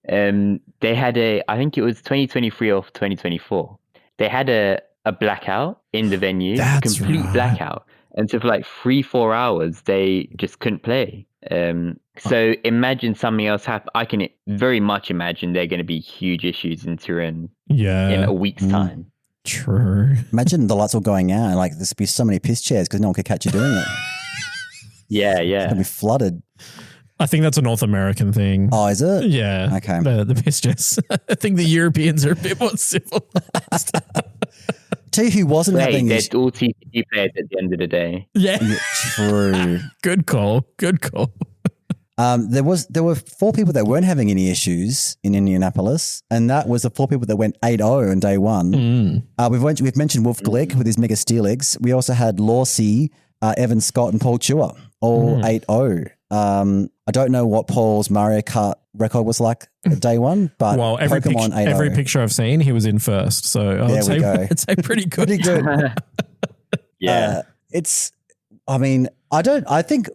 They had I think it was 2023 or 2024. They had a a blackout in the venue, That's complete right. blackout. And so for like 3-4 hours, they just couldn't play. So imagine something else happen. I can very much imagine there are going to be huge issues in Turin in a week's time. True. Imagine the lights all going out and like there's be so many piss chairs because no one could catch you doing it. Yeah. It's gonna be flooded. I think that's a North American thing. Oh, is it? Yeah. Okay. The piss chairs. I think the Europeans are a bit more civilized. Tell you who wasn't having they're this. all TCG players at the end of the day. Yeah. True. Good call. There were 4 people that weren't having any issues in Indianapolis, and that was the 4 people that went 8-0 on day one. We've mentioned Wolf Glick with his Mega Steelix. We also had Lawsey, Evan Scott, and Paul Chua, all 8-0. I don't know what Paul's Mario Kart record was like at day one, but Well, every picture I've seen, he was in first. So I'd say pretty good. Pretty good. Yeah. I think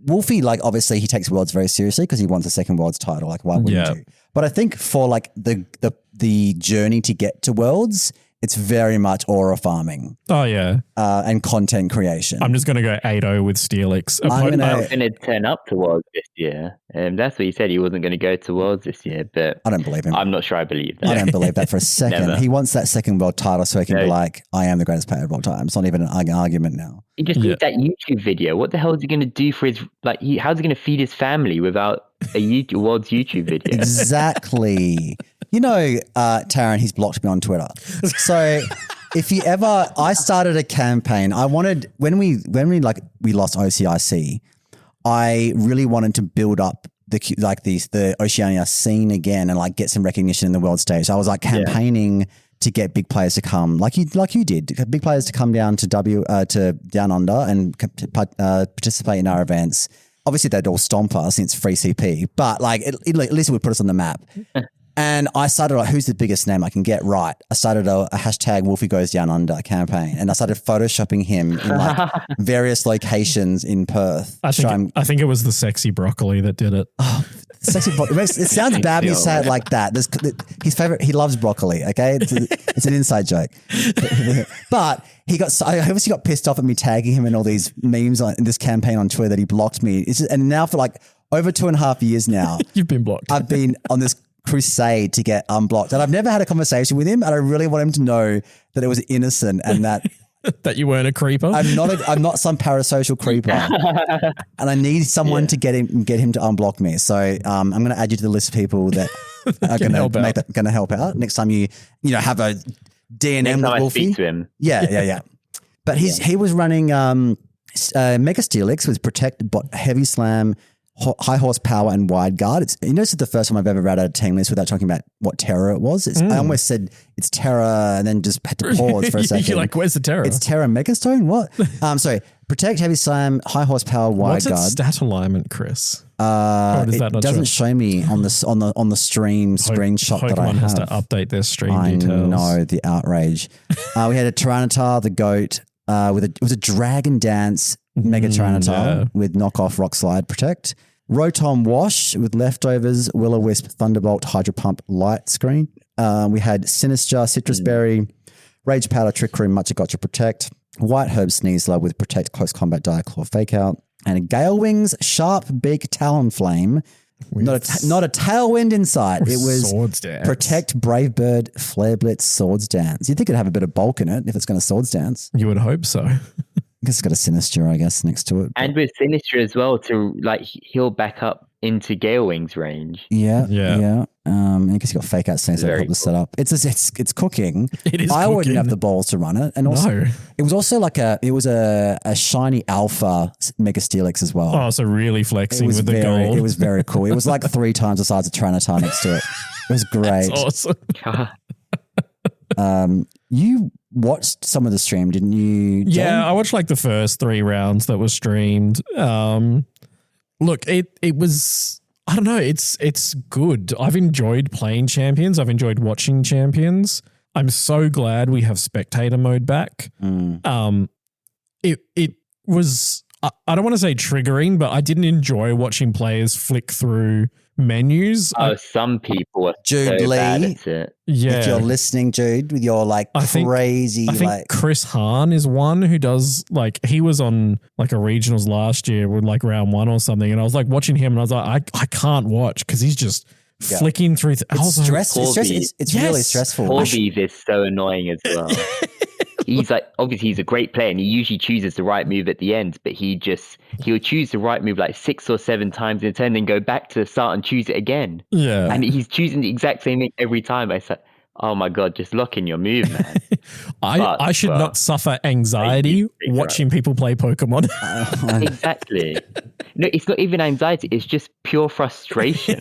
Wolfie, like, obviously he takes Worlds very seriously because he wants a second Worlds title. Like, why wouldn't you? But I think for like the journey to get to Worlds, it's very much aura farming. Oh, yeah. And content creation. I'm just going to go 8-0 with Steelix. I was going to turn up to Worlds this year. That's what he said. He wasn't going to go to Worlds this year, but I don't believe him. I'm not sure I believe that. I don't believe that for a second. Never. He wants that second world title so he can be like, I am the greatest player of all time. It's not even an argument now. He just needs that YouTube video. What the hell is he going to do for his, like, how's he going to feed his family without a Worlds YouTube video? Exactly. You know, Taran, he's blocked me on Twitter. So if you ever, I started a campaign. I wanted, when we lost OCIC, I really wanted to build up the Oceania scene again and like get some recognition in the world stage. So I was like campaigning to get big players to come, like you did, big players to come down to Down Under and participate in our events. Obviously, they'd all stomp us since free CP, but like at least it would put us on the map. And I started like, who's the biggest name I can get right? I started a hashtag Wolfie Goes Down Under campaign, and I started photoshopping him in like various locations in Perth. I think it was the sexy broccoli that did it. Oh, sexy broccoli. It sounds bad when you say it like that. His favorite, he loves broccoli. Okay, it's an inside joke. But I obviously got pissed off at me tagging him in all these memes in this campaign on Twitter that he blocked me. And now for like over 2.5 years now, you've been blocked. I've been on this crusade to get unblocked, and I've never had a conversation with him, and I really want him to know that it was innocent and that that you weren't a creeper. I'm not some parasocial creeper, and I need someone to get him to unblock me. So I'm going to add you to the list of people that are going to help out next time you have a DNM with Wolfie. Speak to him. Yeah. But he was running Mega Steelix with Protect, Heavy Slam, High Horsepower, and Wide Guard. This is the first time I've ever read out a team list without talking about what Terra it was. I almost said it's Terra and then just had to pause for a second. You're like, where's the Terra? It's Terra Megastone? What? Sorry. Protect, Heavy Slam, High Horsepower, Wide What's Guard. What's its stat alignment, Chris? It doesn't show me on the stream screenshot Pokemon that I have. has to update their stream details. I know, the outrage. We had a Tyranitar, the GOAT, it was a Dragon Dance Mega Tyranitar with knockoff Rock Slide Protect. Rotom Wash with Leftovers, Will-O-Wisp, Thunderbolt, Hydro Pump, Light Screen. We had Sinister, Citrus Berry, Rage Powder, Trick Room, Mucha Gotcha Protect, White Herb Sneasler with Protect, Close Combat, Dire Claw, Fake Out, and a Gale Wings, Sharp Beak, Talonflame. Not a Tailwind in sight. It was Swords Dance. Protect, Brave Bird, Flare Blitz, Swords Dance. You'd think it'd have a bit of bulk in it if it's going to Swords Dance. You would hope so. I guess it's got a Sinister, I guess, next to it. And with Sinister as well to like heal back up into Gale Wings range. Yeah. I guess you got Fake Out Sneasler to help the setup. It's cooking. It is. I wouldn't have the balls to run it, and also it was also like a shiny alpha Mega Steelix as well. Oh, so really flexing with the gold. It was very cool. It was like 3 times the size of Tyranitar next to it. It was great. That's awesome. You watched some of the stream, didn't you, John? Yeah, I watched like the first 3 rounds that were streamed. Look, it was, I don't know, it's good. I've enjoyed playing Champions. I've enjoyed watching Champions. I'm so glad we have spectator mode back. It was, I don't want to say triggering, but I didn't enjoy watching players flick through menus. Some people are Jude so Lee. bad at it. Yeah. If you're listening, Jude, with your like crazy, I think Chris Hahn is one who does like, he was on like a regionals last year with like round 1 or something. And I was like watching him and I was like, I can't watch because he's just flicking through. It's stressful. It's really stressful. Corby is so annoying as well. He's like, obviously he's a great player and he usually chooses the right move at the end, but he'll choose the right move like 6 or 7 times in a turn, then go back to the start and choose it again. Yeah. And he's choosing the exact same thing every time. I said, oh my God, just lock in your move, man. I should not suffer anxiety watching people play Pokemon. Exactly. No, it's not even anxiety. It's just pure frustration.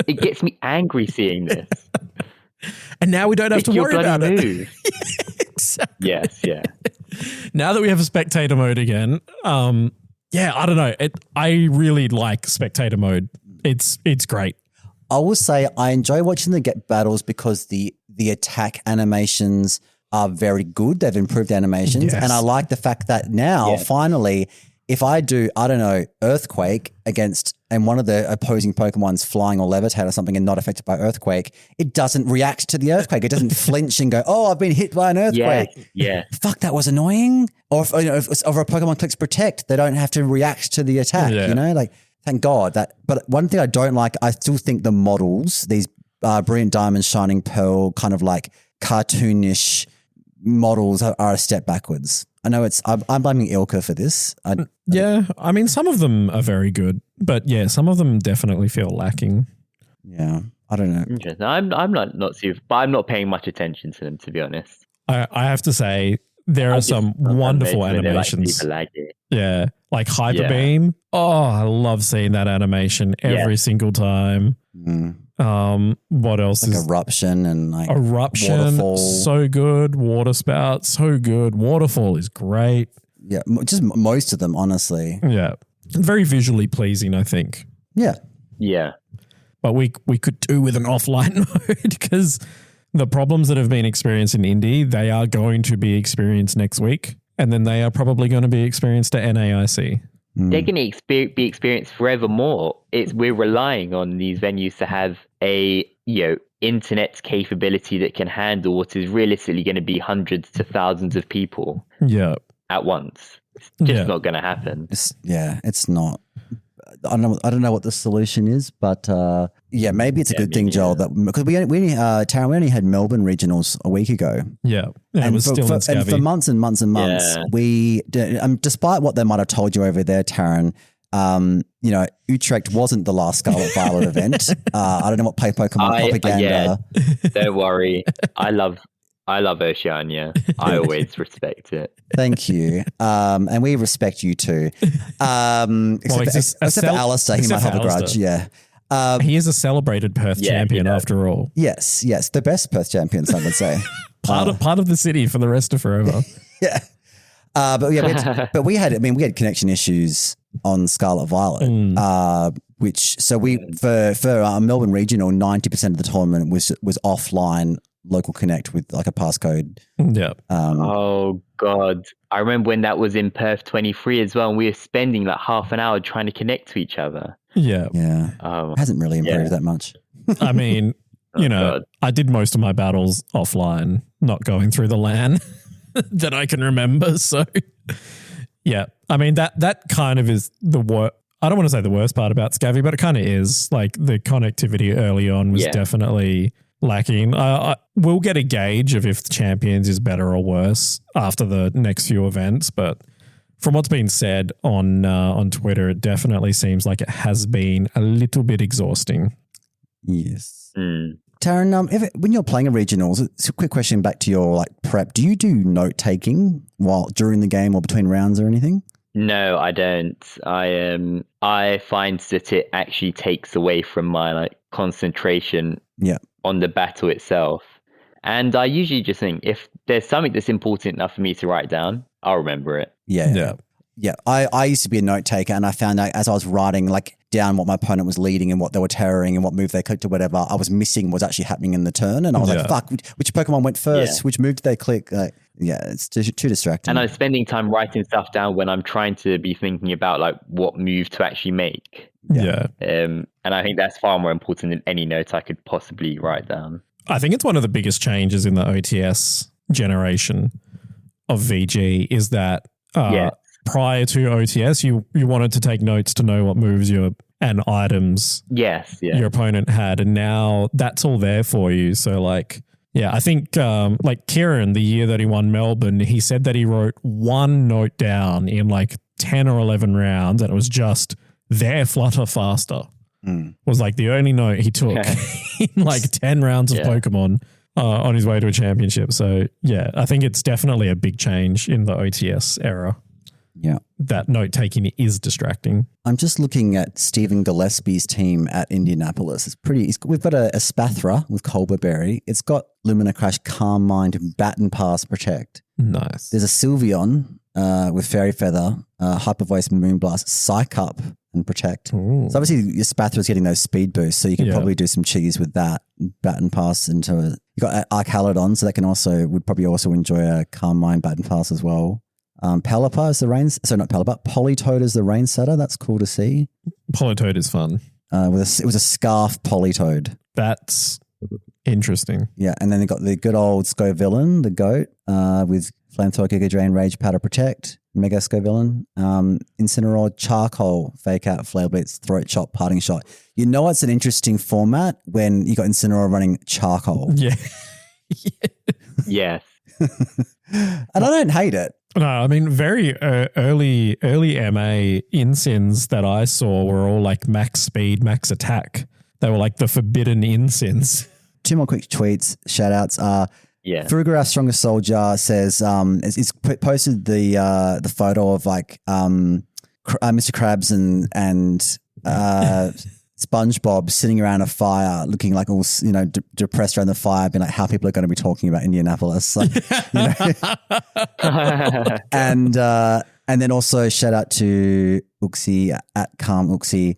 It gets me angry seeing this. And now we don't have to worry about it. Exactly. Yes, yeah. Now that we have a spectator mode again, I don't know. I really like spectator mode. It's great. I will say I enjoy watching the get battles because the attack animations are very good. They've improved animations. Yes. And I like the fact that now, finally, if I do, I don't know, Earthquake against, and one of the opposing Pokemon's flying or levitate or something and not affected by Earthquake, it doesn't react to the Earthquake. It doesn't flinch and go, oh, I've been hit by an Earthquake. Yeah. Fuck, that was annoying. Or if a Pokemon clicks Protect, they don't have to react to the attack, you know? Like, thank God. But one thing I don't like, I still think the models, these Brilliant Diamond, Shining Pearl, kind of like cartoonish models are a step backwards. I know I'm blaming Ilka for this. I mean, some of them are very good, but some of them definitely feel lacking. Yeah, I don't know. Interesting. I'm not super, but I'm not paying much attention to them, to be honest. I have to say there are some wonderful animations. Like Hyper Beam. Oh, I love seeing that animation every single time. What else like Eruption and like Waterfall. So good. Water Spout, so good. Waterfall is great. Yeah, just most of them, honestly. Yeah. Very visually pleasing, I think. Yeah. Yeah. But we could do with an offline mode because the problems that have been experienced in Indy, they are going to be experienced next week. And then they are probably going to be experienced at NAIC. They're going to be experienced forevermore. We're relying on these venues to have a internet capability that can handle what is realistically going to be hundreds to thousands of people at once. It's just not going to happen. It's not. I don't know what the solution is, but maybe it's a good thing, Joel, that because we only had Melbourne regionals a week ago. Yeah, and it was still in Scabby. And for months and months and months, we despite what they might have told you over there, Taran. Utrecht wasn't the last Scarlet Violet event. I don't know what Pokemon propaganda. Don't worry, I love Oceania. I always respect it. Thank you. And we respect you too. Except for Alistair, he might have a grudge. Yeah. He is a celebrated Perth champion after all. Yes. The best Perth champion, some would say. part of the city for the rest of forever. Yeah. But we had connection issues on Scarlet Violet, for our Melbourne regional, 90% of the tournament was offline local connect with like a passcode. Yeah. Oh God. I remember when that was in Perth 23 as well. And we were spending like half an hour trying to connect to each other. Yeah. Yeah. It hasn't really improved that much. I mean, God. I did most of my battles offline, not going through the LAN that I can remember. So yeah, I mean, that kind of is I don't want to say the worst part about Scavvy, but it kind of is. Like the connectivity early on was definitely lacking. We'll get a gauge of if the Champions is better or worse after the next few events, but from what's been said on Twitter, it definitely seems like it has been a little bit exhausting. Yes. Taran, when you're playing a regionals, it's a quick question back to your prep. Do you do note taking during the game or between rounds or anything? No, I don't. I find that it actually takes away from my concentration on the battle itself. And I usually just think if there's something that's important enough for me to write down, I'll remember it. Yeah. I used to be a note taker, and I found out as I was writing down what my opponent was leading and what they were terroring and what move they clicked or whatever, I was missing what was actually happening in the turn. And I was like, fuck, which Pokemon went first? Which move did they click? It's too distracting. And I'm spending time writing stuff down when I'm trying to be thinking about what move to actually make. Yeah. And I think that's far more important than any note I could possibly write down. I think it's one of the biggest changes in the OTS generation of VG is that prior to OTS, you wanted to take notes to know what moves and items your opponent had. And now that's all there for you. So like, I think like Kieran, the year that he won Melbourne, he said that he wrote one note down in like 10 or 11 rounds and it was just there flutter faster. Was like the only note he took in like 10 rounds of Pokemon on his way to a championship. So yeah, I think it's definitely a big change in the OTS era. Yeah. That note taking is distracting. I'm just looking at Stephen Gillespie's team at Indianapolis. It's pretty, we've got a Spathra with Colberberry. It's got Lumina Crash, Calm Mind, Baton Pass, Protect. Nice. There's a Sylveon with Fairy Feather, Hyper Voice, Moonblast, Psych Up, and Protect. Ooh. So obviously your Spathra's getting those speed boosts, so you can probably do some cheese with that. Baton Pass into it. You got Archaludon, so that would probably also enjoy a Calm Mind, Baton Pass as well. Pelipper is the rain. So not Pelipper. Politoed is the rain setter. That's cool to see. Politoed is fun. It was a Scarf Politoed. That's interesting. Yeah, and then they got the good old Scovillain, the goat, with Flamethrower, Giga Drain, Rage, Powder, Protect, Mega Scovillain, Incineroar, Charcoal, Fake Out, Flail Blitz, Throat Chop, Parting Shot. You know it's an interesting format when you got Incineroar running Charcoal. Yeah. Yes. And I don't hate it. No, I mean, very early MA Insins that I saw were all like max speed, max attack. They were like the forbidden Insins. Two more quick tweets, shout outs. Furugra, Strongest Soldier, says, it's posted the photo of like Mr. Krabs and SpongeBob sitting around a fire, looking like all depressed around the fire, being like how people are going to be talking about Indianapolis, like, and then also shout out to Uxie at Calm Uxie.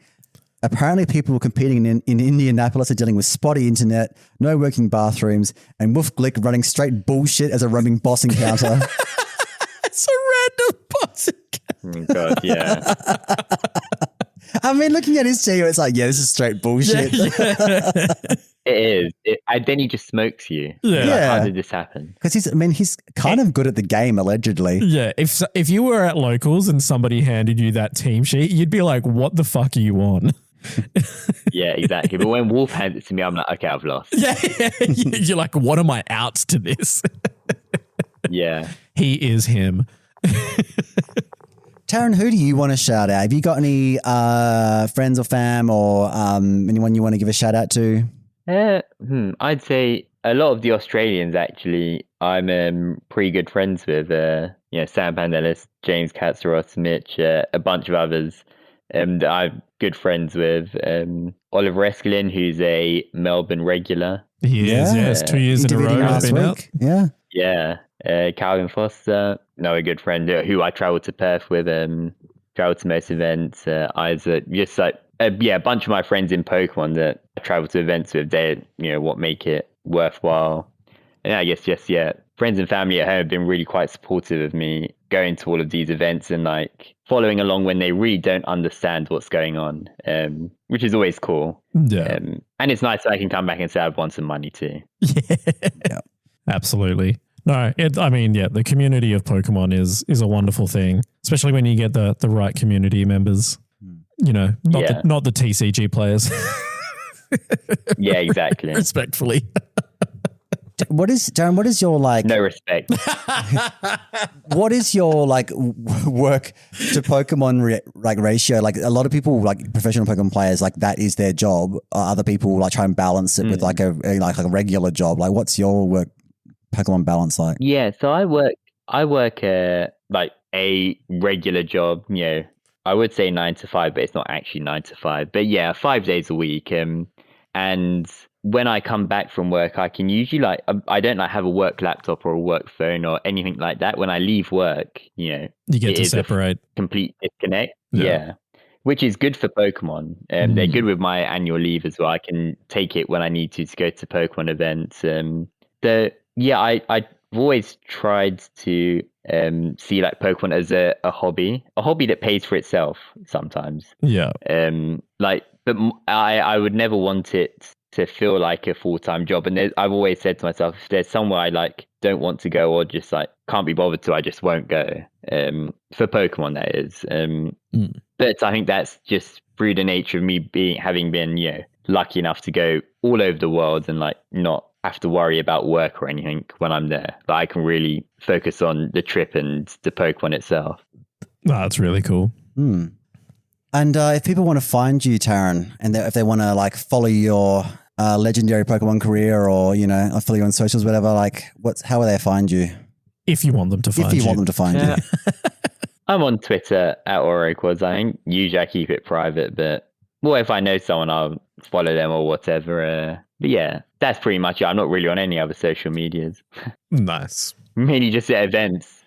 Apparently, people competing in Indianapolis are dealing with spotty internet, no working bathrooms, and Wolf Glick running straight bullshit as a roaming boss encounter. It's a random boss encounter. Oh God, yeah. I mean, looking at his team, it's like, this is straight bullshit. Yeah. It is. Then he just smokes you. Yeah. Like, how did this happen? Because he's kind of good at the game, allegedly. Yeah. If you were at locals and somebody handed you that team sheet, you'd be like, what the fuck are you on? Yeah, exactly. But when Wolf hands it to me, I'm like, okay, I've lost. Yeah. You're like, what are my outs to this? Yeah. He is him. Taran, who do you want to shout out? Have you got any friends or fam or anyone you want to give a shout out to? I'd say a lot of the Australians, actually, I'm pretty good friends with. Sam Pandelis, James Katsaros, Mitch, a bunch of others that I'm good friends with. Oliver Eskelin, who's a Melbourne regular. He is, yes. 2 years in a row. Last week. Yeah. Yeah. Calvin Foster, a good friend who I travel to Perth with, travel to most events. Isaac, just like a bunch of my friends in Pokemon that I travel to events with. They, what make it worthwhile. And I guess just friends and family at home have been really quite supportive of me going to all of these events and like following along when they really don't understand what's going on, which is always cool. Yeah, and it's nice that I can come back and say I've won some money too. Yeah, absolutely. No, the community of Pokemon is a wonderful thing, especially when you get the right community members, not the TCG players. Yeah, exactly. Respectfully. Darren, what is your like... No respect. What is your like work to Pokemon ratio? Like a lot of people, like professional Pokemon players, like that is their job. Other people like try and balance it with like a regular job. Like what's your work Pokemon balance like? Yeah, so I work like a regular job, I would say 9 to 5, but it's not actually 9 to 5. But yeah, 5 days a week. And when I come back from work, I can usually I don't have a work laptop or a work phone or anything like that. When I leave work, you get to separate. Complete disconnect. Yeah. Which is good for Pokemon. They're good with my annual leave as well. I can take it when I need to go to Pokemon events. I've always tried to see like Pokemon as a hobby that pays for itself sometimes. Yeah. Like but I would never want it to feel like a full-time job. And I've always said to myself, if there's somewhere I like don't want to go or just like can't be bothered to, I just won't go. For Pokemon, that is. But I think that's just through the nature of me having been, lucky enough to go all over the world and like not have to worry about work or anything when I'm there. But I can really focus on the trip and the Pokemon itself. That's really cool. And if people want to find you, Taran, and if they want to like follow your legendary Pokemon career or, or follow you on socials, whatever, like how will they find you? If you want them to find you. If you want them to find you. I'm on Twitter at Oroquas. I think usually I keep it private, but if I know someone, I'll follow them or whatever. But yeah, that's pretty much it. I'm not really on any other social medias. Nice. Mainly just at events.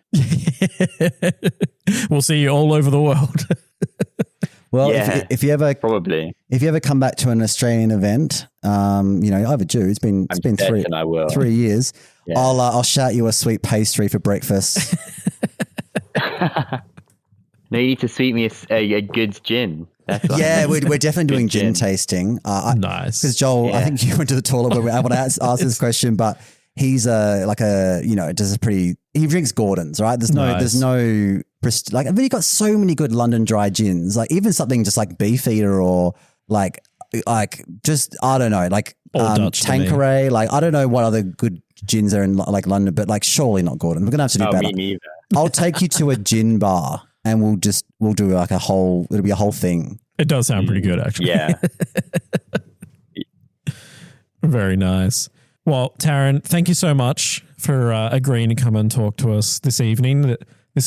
We'll see you all over the world. Well, yeah, if you ever come back to an Australian event, either due. It's been 3 years. Yeah. I'll shout you a sweet pastry for breakfast. No, you need to sweet me a good gin. Yeah, we're definitely doing gin tasting. Nice. Because Joel, I think you went to the toilet when I want to ask this question, but he's he drinks Gordon's, right? There's no like, I've really got so many good London dry gins, like even something just like Beefeater or like just, I don't know, like Tanqueray, like I don't know what other good gins are in like London, but like surely not Gordon. We're going to have to do better. Me neither. I'll take you to a gin bar and we'll do like it'll be a whole thing. It does sound pretty good, actually. Yeah. Very nice. Well, Taran, thank you so much for agreeing to come and talk to us this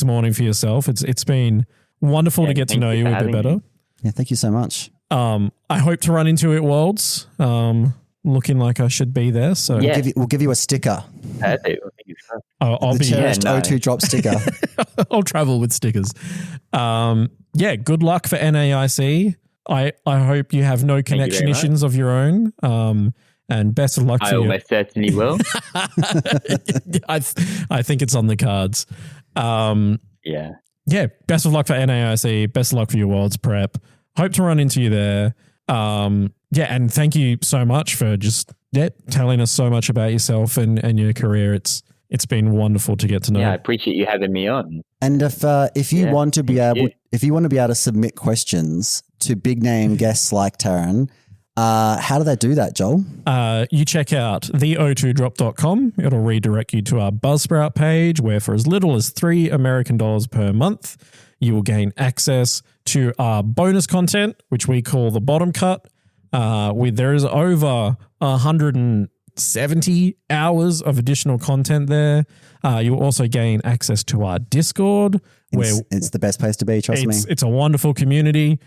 morning for yourself. It's been wonderful to get to know you a bit better. Yeah, thank you so much. I hope to run into you at Worlds. Looking like I should be there. So we'll give you a sticker. I'll be cherished O2 drop sticker. I'll travel with stickers. Good luck for NAIC. I hope you have no connection issues of your own. And best of luck to you. I almost certainly will. I think it's on the cards. Yeah. Best of luck for NAIC. Best of luck for your Worlds prep. Hope to run into you there. And thank you so much for just telling us so much about yourself and your career. It's been wonderful to get to know. Yeah, I appreciate you having me on. And if you want to be able to submit questions to big name guests like Taran, how do they do that, Joel? You check out the02drop.com. It'll redirect you to our Buzzsprout page where for as little as $3 American per month, you will gain access to our bonus content, which we call the bottom cut. There is over 170 hours of additional content there. You'll also gain access to our Discord. It's the best place to be, trust me. It's a wonderful community.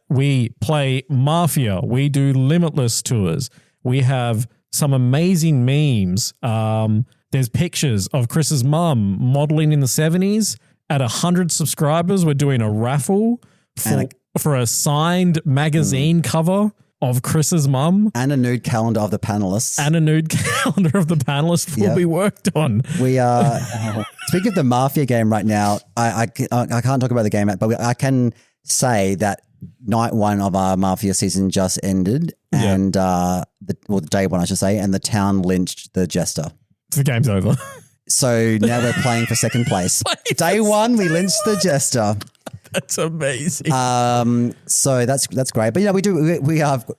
We play Mafia. We do Limitless tours. We have some amazing memes. There's pictures of Chris's mum modeling in the 70s. At 100 subscribers, we're doing a raffle for a signed magazine cover of Chris's mum. And a nude calendar of the panelists. Will be worked on. We are, speaking of the Mafia game right now, I can't talk about the game, but I can say that night one of our Mafia season just ended and the day one, I should say, and the town lynched the jester. The game's over. So now we're playing for second place. Day one, we lynched the jester. That's amazing. So that's great. But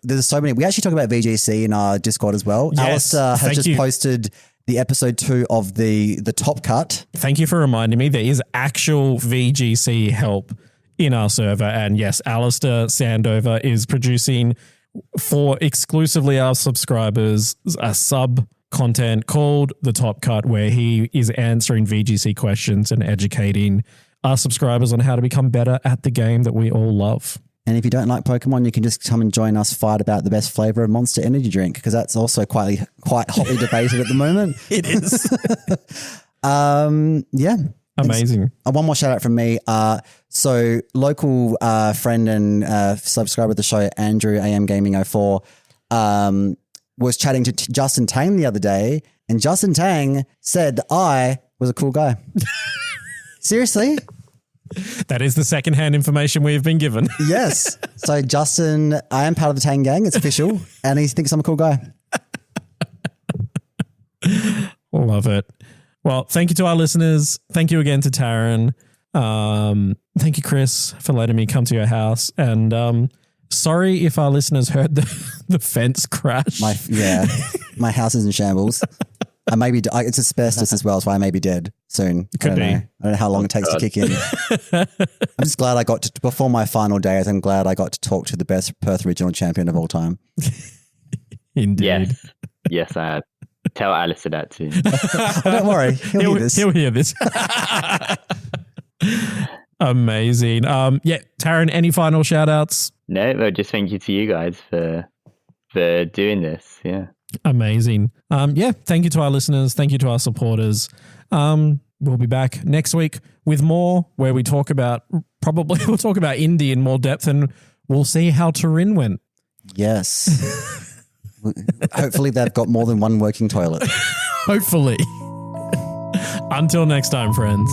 there's so many. We actually talk about VGC in our Discord as well. Yes, Alistair has just posted the episode 2 of the top cut. Thank you for reminding me. There is actual VGC help in our server. And yes, Alistair Sandover is producing for exclusively our subscribers a sub content called The Top Cut, where he is answering VGC questions and educating our subscribers on how to become better at the game that we all love. And if you don't like Pokemon, you can just come and join us fight about the best flavor of Monster Energy drink, because that's also quite hotly debated at the moment. It is. Amazing. One more shout out from me. So local friend and subscriber of the show, Andrew AM Gaming 04, was chatting to Justin Tang the other day, and Justin Tang said that I was a cool guy. Seriously? That is the secondhand information we've been given. Yes. So Justin, I am part of the Tang gang. It's official. And he thinks I'm a cool guy. Love it. Well, thank you to our listeners. Thank you again to Taran. Thank you, Chris, for letting me come to your house. And sorry if our listeners heard the fence crash. My house is in shambles. I may be. It's asbestos as well, so I may be dead soon. Could be. I don't know how long it takes to kick in. I'm just glad I got to, before my final days, I'm glad I got to talk to the best Perth Regional Champion of all time. Indeed. Yes, I have. Tell Alistair that too. Don't worry. He'll hear this. He'll hear this. Amazing. Taran, any final shout outs? No, just thank you to you guys for doing this. Yeah. Amazing. Thank you to our listeners. Thank you to our supporters. We'll be back next week with more where we'll talk about Indy in more depth, and we'll see how Taran went. Yes. Hopefully they've got more than one working toilet. Hopefully. Until next time, friends.